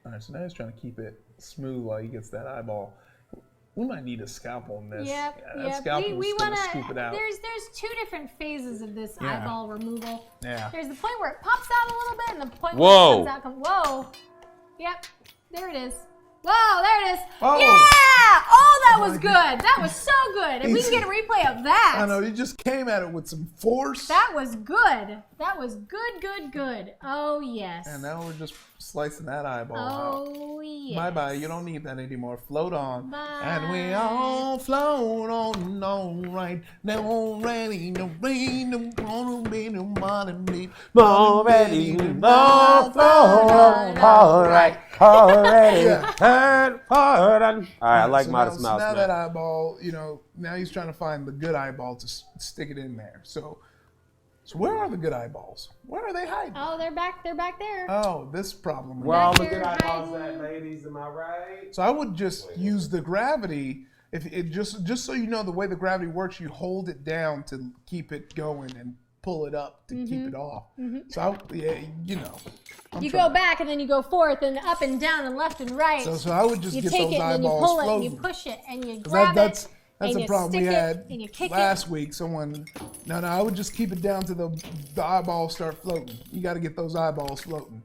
right, so now he's trying to keep it smooth while he gets that eyeball. We might need a scalpel in this. Yep, That yep. scalpel's We gonna wanna. scoop it out. There's two different phases of this Yeah. eyeball removal. Yeah. There's the point where it pops out a little bit, and the point Whoa. where it comes out. Whoa. Yep. There it is. Whoa, there it is. Oh. Yeah! Oh, that was good. That was so good. If we can get a replay of that. I know, you just came at it with some force. That was good. That was good. Oh, yes. And now we're just slicing that eyeball out. Oh, yes. Bye-bye, you don't need that anymore. Float on. Bye. And we all float on, all right. Now already, no rain, no gonna be no money. Already, no floor. All right, already. All right, I like So Modest now Mouse, that man. eyeball, you know, now he's trying to find the good eyeball to stick it in there. So So where are the good eyeballs? Where are they hiding? Oh, they're back there. Oh, this problem. Where all the Back good there eyeballs hiding. at, ladies? Am I right? So I would just use the gravity. If it just so you know the way the gravity works, you hold it down to keep it going and pull it up to keep it off. So You go back and then you go forth and up and down and left and right. So I would just you get take those it and then you eyeballs pull it floating. and you push it and you 'Cause grab that's it. That's and a you problem we stick had it and you kick last it. week. Someone, no, I would just keep it down to the eyeballs start floating. You got to get those eyeballs floating.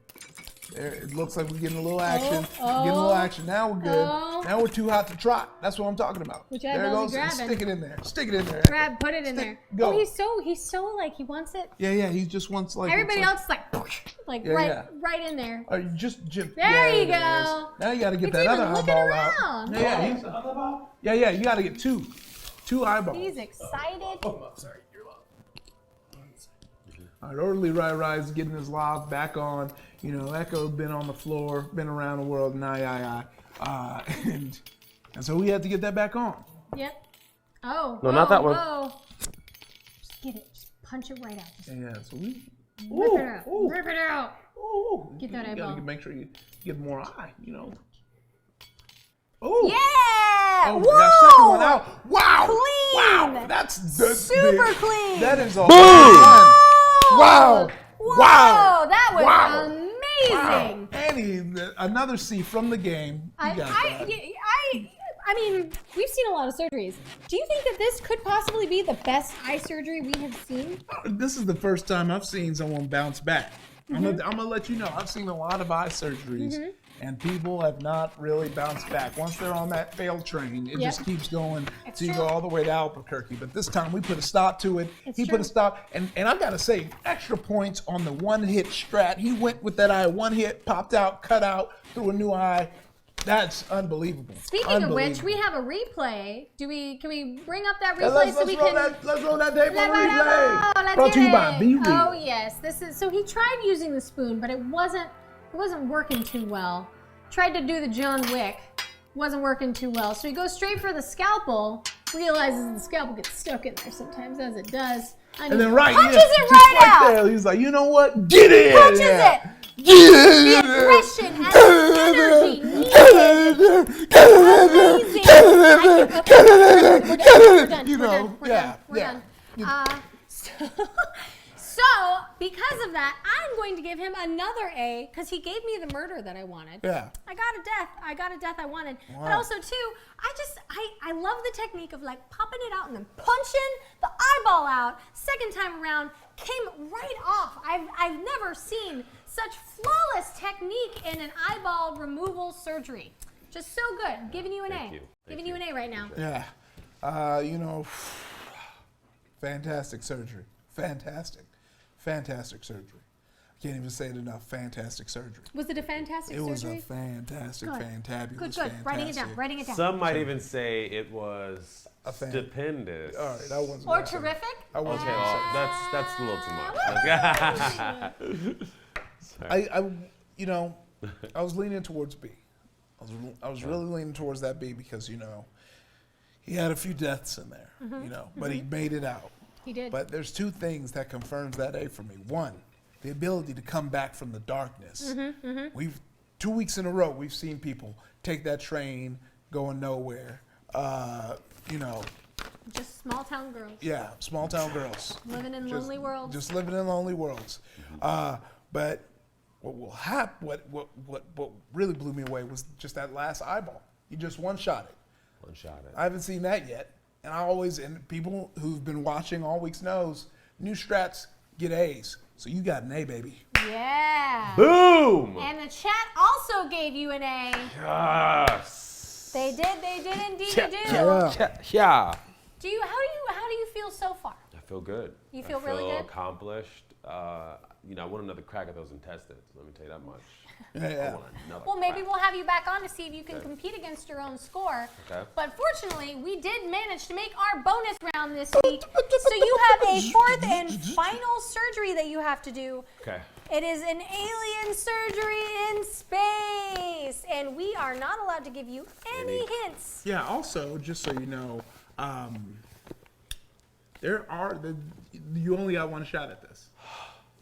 There, it looks like we're getting a little action. Getting a little action. Now we're good. Now we're too hot to trot. That's what I'm talking about. Which there it eyeballs goes. you And grabbing? stick it in there. Stick it in there. Grab, put it in there. Go. Oh, he's so like he wants it. Yeah. He just wants like Everybody it's else is like right in there. Or you just There yeah, you there it go. is. Now you got to get It's that even other looking eyeball around. out. Yeah. You got to get two eyeballs. He's excited. Oh, sorry. You're welcome. All right, orderly Rai-Rai's getting his live back on. You know, Echo's been on the floor, been around the world, and so we had to get that back on. Yep. Oh. No, not that one. Oh. Just get it. Just punch it right out. Just Yeah, so we rip it out. Rip it out. Ooh, Get that you eyeball. gotta make sure you get more eye, you know. Oh. Yeah! Oh, we Whoa! got second one out. Wow! Clean! Wow! That's super clean. That is a Boom! Wow! Whoa! Wow! That was Wow. amazing. Wow. Annie, another C from the game. You got that. I mean, we've seen a lot of surgeries. Do you think that this could possibly be the best eye surgery we have seen? This is the first time I've seen someone bounce back. I'm gonna let you know. I've seen a lot of eye surgeries, and people have not really bounced back. Once they're on that failed train, it just keeps going till you go all the way to Albuquerque. But this time we put a stop to it. He put a stop, and I gotta say, extra points on the one-hit strat. He went with that eye, one hit, popped out, cut out, threw a new eye. That's unbelievable. Speaking of which, we have a replay. Can we bring up that replay Let's so we can? let's roll that tape on Let's replay. let's Brought to get you by it. Be Real. Oh yes, this is. So he tried using the spoon, but it wasn't working too well. Tried to do the John Wick, wasn't working too well. So he goes straight for the scalpel. Realizes the scalpel gets stuck in there sometimes, as it does. And then punches just it right like out. there, he's like, you know what? Get it. Punches it. The aggression and the energy needed. Amazing. You know, We're done. So, because of that, I'm going to give him another A because he gave me the murder that I wanted. Yeah. I got a death I wanted. Wow. But also, too, I love the technique of like popping it out and then punching the eyeball out. Second time around, came right off. I've never seen such flawless technique in an eyeball removal surgery. Just so good. Giving you an A. Giving you an A right now. Yeah. You know, fantastic surgery. Fantastic surgery. I can't even say it enough. Fantastic surgery. Was it a fantastic surgery? It was a fantastic, fantabulous, Good. fantastic. Writing it down. Some might even say it was A fan. stupendous. All right, I wasn't. Or gonna say terrific? that. I wasn't. Okay, gonna say well, that's a little too much. I was leaning towards B. I was really leaning towards that B because he had a few deaths in there, but he made it out. He did. But there's two things that confirms that A for me. One, the ability to come back from the darkness. We've 2 weeks in a row we've seen people take that train going nowhere. Just small town girls. Yeah, small town girls. Living in lonely worlds. Just living in lonely worlds. But what really blew me away was just that last eyeball. You just one-shot it. I haven't seen that yet. And people who've been watching all weeks knows, new strats get A's. So you got an A, baby. Yeah. Boom! And the chat also gave you an A. Yes. They did indeed do. Yeah. How do you feel so far? I feel good. You feel I really good? accomplished. I want another crack at those intestines. Let me tell you that much. Yeah. I want another Well, maybe crack. we'll have you back on to see if you can compete against your own score. Okay. But fortunately, we did manage to make our bonus round this week. So you have a fourth and final surgery that you have to do. Okay. It is an alien surgery in space, and we are not allowed to give you any hints. Yeah, also, just so you know, there are you only got one shot at this.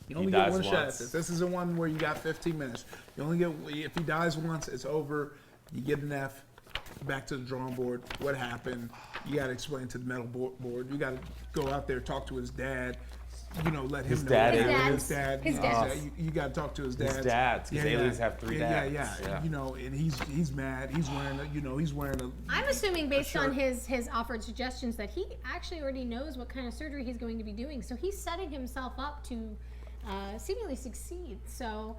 You only get one shot at this. This isn't one where you got 15 minutes. You only get, if he dies once, it's over. You get an F. Back to the drawing board. What happened? You got to explain to the metal board. You got to go out there, talk to his dad. You know, let him His know. dad. His dad. You got to talk to his dad. His dads, because aliens have 3 dads. Yeah. You know, and he's mad. He's wearing a. I'm assuming based on his offered suggestions that he actually already knows what kind of surgery he's going to be doing. So he's setting himself up to seemingly succeed. So.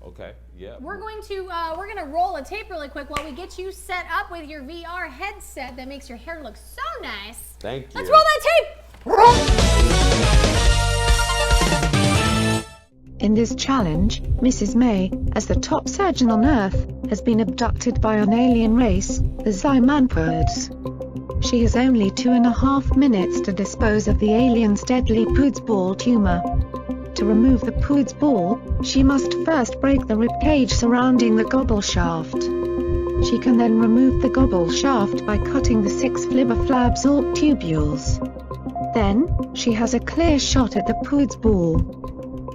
Okay. Yeah. We're gonna roll a tape really quick while we get you set up with your VR headset that makes your hair look so nice. Thank you. Let's roll that tape. In this challenge, Mrs. May, as the top surgeon on Earth, has been abducted by an alien race, the Zymanpods. She has only 2.5 minutes to dispose of the alien's deadly foosball tumor. To remove the foosball, she must first break the ribcage surrounding the gobble shaft. She can then remove the gobble shaft by cutting the 6 flibber-flabs or tubules. Then, she has a clear shot at the foosball.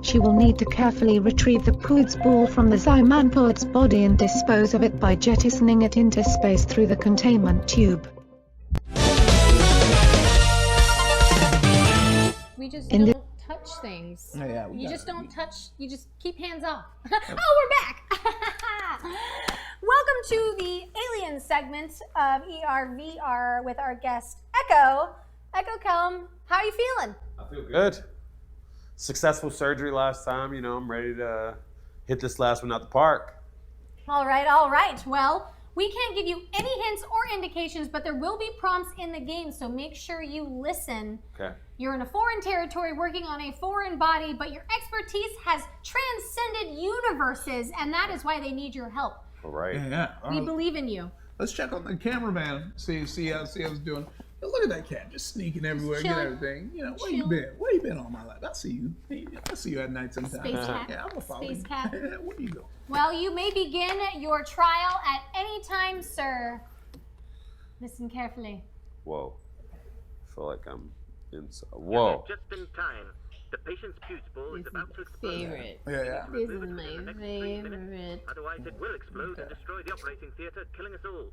She will need to carefully retrieve the foosball from the Zymanpod's body and dispose of it by jettisoning it into space through the containment tube. We just don't touch things. Yeah, you just don't touch. You just keep hands off. Oh, we're back. Welcome to the alien segment of ERVR with our guest Echo. Echo Kellum, how are you feeling? I feel good. Successful surgery last time. You know, I'm ready to hit this last one out the park. All right. Well, we can't give you any hints or indications, but there will be prompts in the game, so make sure you listen. Okay. You're in a foreign territory working on a foreign body, but your expertise has transcended universes, and that is why they need your help. All right. Yeah. We believe in you. Let's check on the cameraman. See how he's doing. Look at that cat, just sneaking everywhere, get everything. You know, where you been? Where you been all my life? I see you. I see you at night sometimes. Space cat. Yeah, I'm gonna follow you. Space cat. Where you go? Well, you may begin your trial at any time, sir. Listen carefully. Whoa. I feel like I'm inside. Whoa. Just in time. The patient's foosball is about to explode. Favorite. Yeah. This is my favorite. Otherwise, it will explode and destroy the operating theatre, killing us all.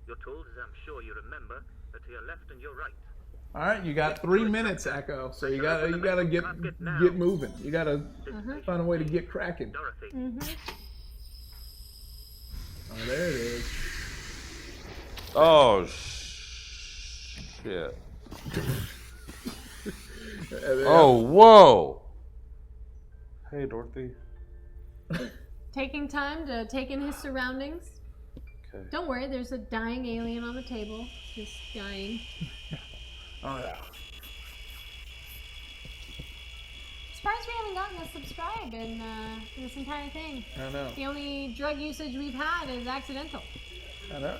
You're told, as I'm sure you remember, that to your left and your right. All right, you got 3 minutes, Echo. So you gotta get moving. You gotta find a way to get cracking. Dorothy. Oh, there it is. Oh, shit. Oh, whoa. Hey, Dorothy. Taking time to take in his surroundings. Okay. Don't worry, there's a dying alien on the table. Just dying. Oh, yeah. Surprised we haven't gotten a subscribe in this entire thing. I know. The only drug usage we've had is accidental. I know.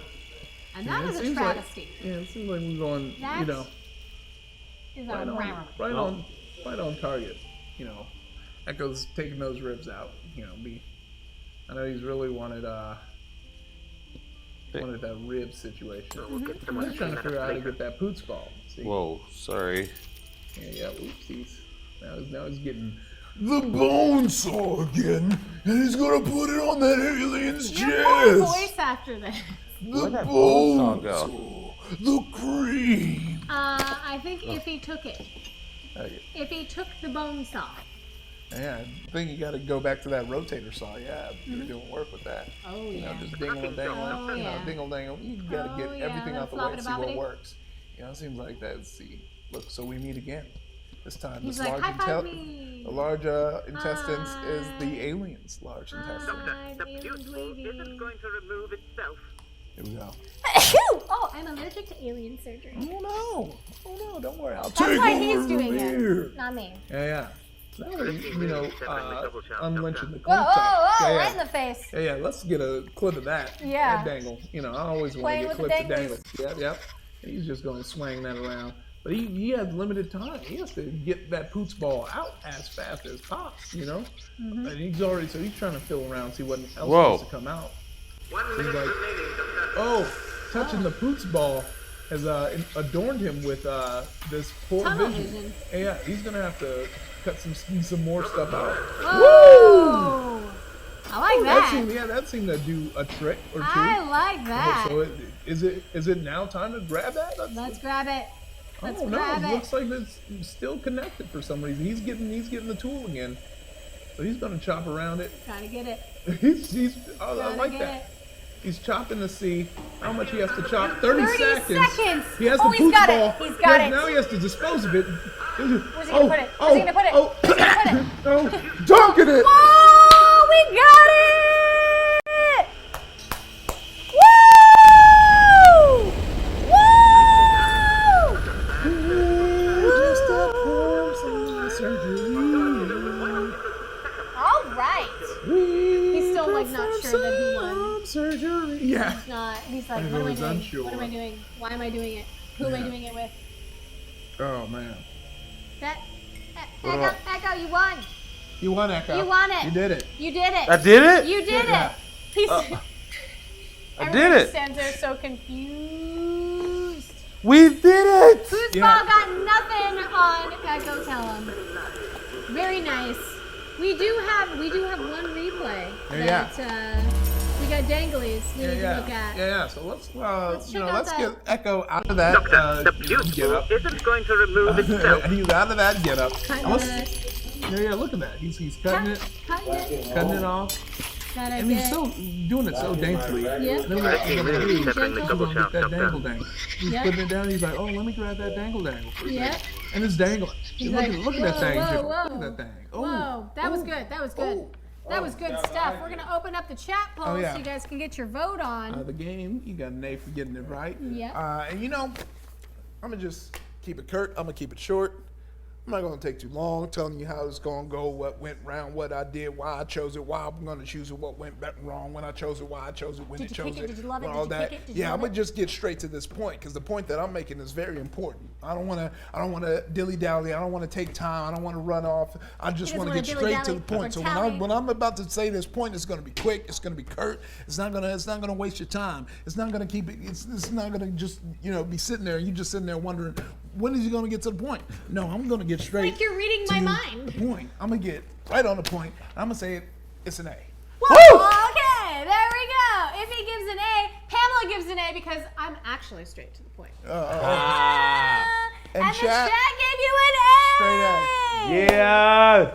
And that was a seems travesty. It seems like we're going, That is right on target. You know, Echo's taking those ribs out. You know, I know he's really wanted that rib situation. I'm just trying to figure out how to get that poots ball. See? Whoa, sorry. Yeah, oopsies. Now he's getting the bone saw again, and he's gonna put it on that alien's chest. Your voice after this. Where'd that bone saw go? The cream. I think if he took it. If he took the bone saw. Yeah, I think you got to go back to that rotator saw. Yeah, you're doing work with that. Oh, you yeah. know, just dingle-dangle. Dingle-dangle. You got to get everything out the way and see what works. You know, it seems like that. See, look, so we meet again. This time, He's this like, the large intestines is the alien's large intestine. Doctor, the foosball isn't going to remove itself. Here we go. Oh, I'm allergic to alien surgery. Oh no, don't worry. I'll That's take why over he's doing here. it, not me. Yeah. That way, you know, unlynching the Whoa, clip. right in the face. Yeah, let's get a clip of that. Yeah. That dangle. You know, I always want to get clips of dangle. Yep. He's just going to swing that around. But he has limited time. He has to get that poots ball out as fast as pops, you know? And he's trying to fill around, see what else needs to come out. 1 minute remaining, Doctor. Oh, touching the poots ball has adorned him with this poor Tunnel vision. vision. And yeah, he's gonna have to cut some more stuff out. Whoa! I like that. That seemed to do a trick or two. I like that. So is it now time to grab that? Let's grab it. Let's oh grab no! it. It looks like it's still connected for some reason. He's getting the tool again, so he's gonna chop around it. Gotta get it. I like that. It. He's chopping to see how much he has to chop. 30 seconds. He has the pooch got ball. it. He's got it. Now he has to dispose of it. Where's he gonna put it? Where's he gonna put it? Where's he gonna put it? Dunking it. Oh, we got it! Woo! All right. He's still like not sure that he won. Surgery. Yeah. He's not. He's like, what am I doing? Unsure. What am I doing? Why am I doing it? Who am I doing it with? Oh man. Echo, you won. You won, Echo. You won it. You did it. You did it. I did it? You did Yeah. it. He's. I did it. Stands there so confused. We did it. Foosball got nothing on Echo Kellum. Very nice. We do have one replay that we got danglies we need to look at. Yeah. So let's check out that. get Echo out of that. Doctor, the beautiful isn't going to remove itself. He's out of that get up. Cutting it. Look at that. He's cutting it off. Gotta And get he's so doing it so daintily. Yep. Then like, Really he's severing the gonna double get shot, that Doctor. dangle. He's Yep. putting it down. He's like, oh, let me grab that dangle. Yep. And it's dangling. He's look like, at that thing. whoa, Look at that thing. Oh. Whoa, that was good. That was good. That was good stuff. We're gonna open up the chat poll yeah. so you guys can get your vote on. The game, you got an A for getting it right. Yep. And I'm gonna just keep it curt. I'm gonna keep it short. I'm not gonna take too long telling you how it's gonna go, what went wrong, what I did, why I chose it, why I'm gonna choose it, what went wrong when I chose it, why I chose it, when Did it you chose pick it? Did you love it? all Did you that. pick it? Did you Yeah, love I'm gonna it? just get straight to this point because the point that I'm making is very important. I don't wanna dilly dally. I don't wanna take time. I don't wanna run off. I just doesn't wanna wanna get straight to the dilly-dally point. or So tally. when I'm about to say this point, it's gonna be quick. It's gonna be curt. It's not gonna waste your time. It's not gonna keep it. It's not gonna just be sitting there and you just sitting there wondering when is he gonna get to the point. No, I'm gonna get straight. Like you're reading my to mind. The point. I'm gonna get right on the point. I'm gonna say it's an A. Whoa, okay, there we go. If he gives an A, Pamela gives an A because I'm actually straight to the point. And the chat gave you an A. straight A. Yeah.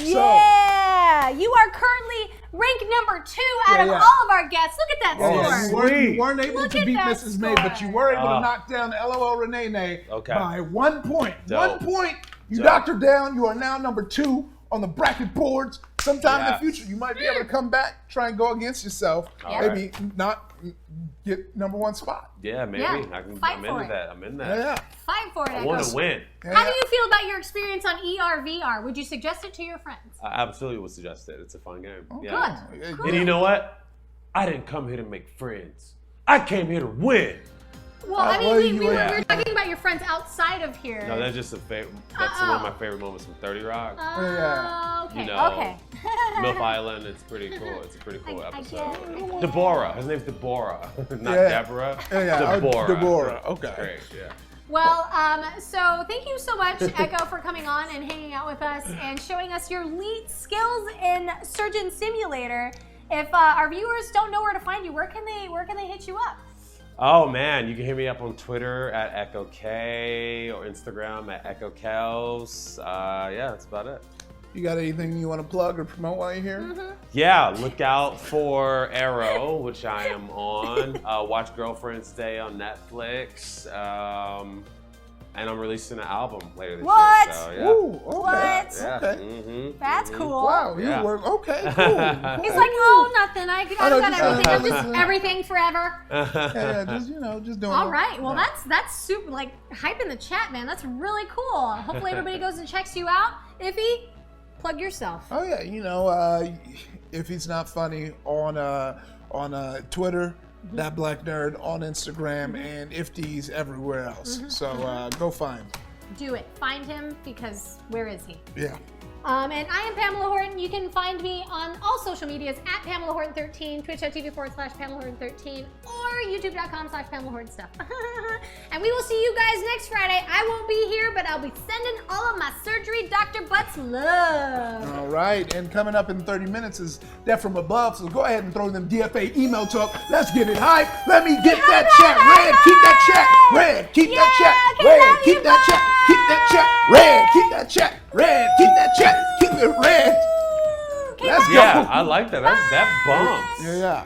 Yeah, you are currently ranked number 2 out of all of our guests. Look at that score. You weren't able Look to at beat that Mrs. May, but you were able Ah. to knock down LOL Renee Okay. by 1 point. Dope. 1 point. You Dope. knocked her down. You are now number 2 on the bracket boards. Sometime in the Yes. future, you might be able to come back, try and go against yourself. All Maybe not get number 1 spot. Yeah, maybe. Yeah, fight I'm for into it. that. I'm in that. Yeah. Fight for it, I want Echo. to win. How do you feel about your experience on ERVR? Would you suggest it to your friends? I absolutely would suggest it. It's a fun game. Oh, Yeah. Good. And you know what? I didn't come here to make friends. I came here to win. Well, I mean, well, we you were were- talking about your friends outside of here. No, that's just that's one of my favorite moments from 30 Rock. Oh, okay. You know, Okay. Milf Island, it's pretty cool. It's a pretty cool I episode. get it. Deborah. His name's Deborah. Not Yeah. Deborah. Yeah. Deborah. Deborah. Okay. It's great, yeah. Well, so thank you so much, Echo, for coming on and hanging out with us and showing us your elite skills in Surgeon Simulator. If our viewers don't know where to find you, where can they hit you up? Oh man, you can hit me up on Twitter at Echo K or Instagram at Echo Kels. Yeah, that's about it. You got anything you want to plug or promote while you're here? Yeah, look out for Arrow, which I am on. Watch Girlfriend's Day on Netflix. And I'm releasing an album later this What? year. So, yeah. Ooh, okay. What? Yeah. Okay. Mm-hmm. That's cool. Wow, Yeah. you work. Okay, cool. He's like, oh, nothing. I know, got just, everything. I'm just listen. everything forever. Yeah, just doing. All right. Well, that's super. Like hype in the chat, man. That's really cool. Hopefully, everybody goes and checks you out. Iffy, plug yourself. Oh yeah, if he's not funny on Twitter, that black nerd on Instagram, and Ifty's everywhere else. So go find him. Do it. Find him because where is he? Yeah. And I am Pamela Horton. You can find me on all social medias at Pamela Horton13, twitch.tv/Pamela Horton13, or youtube.com/Pamela Horton stuff. And we will see you guys next Friday. I won't be here, but I'll be sending all of my surgery Dr. Butts love. All right, and coming up in 30 minutes is Death from Above, so go ahead and throw them DFA email talk. Let's get it hype. Let me get that chat red. Keep that chat red. Keep that chat red. Keep that chat. Keep that chat red. Keep that chat red. Keep that chat. Keep it red. Let's go. Yeah, I like that. That bumps. Yeah.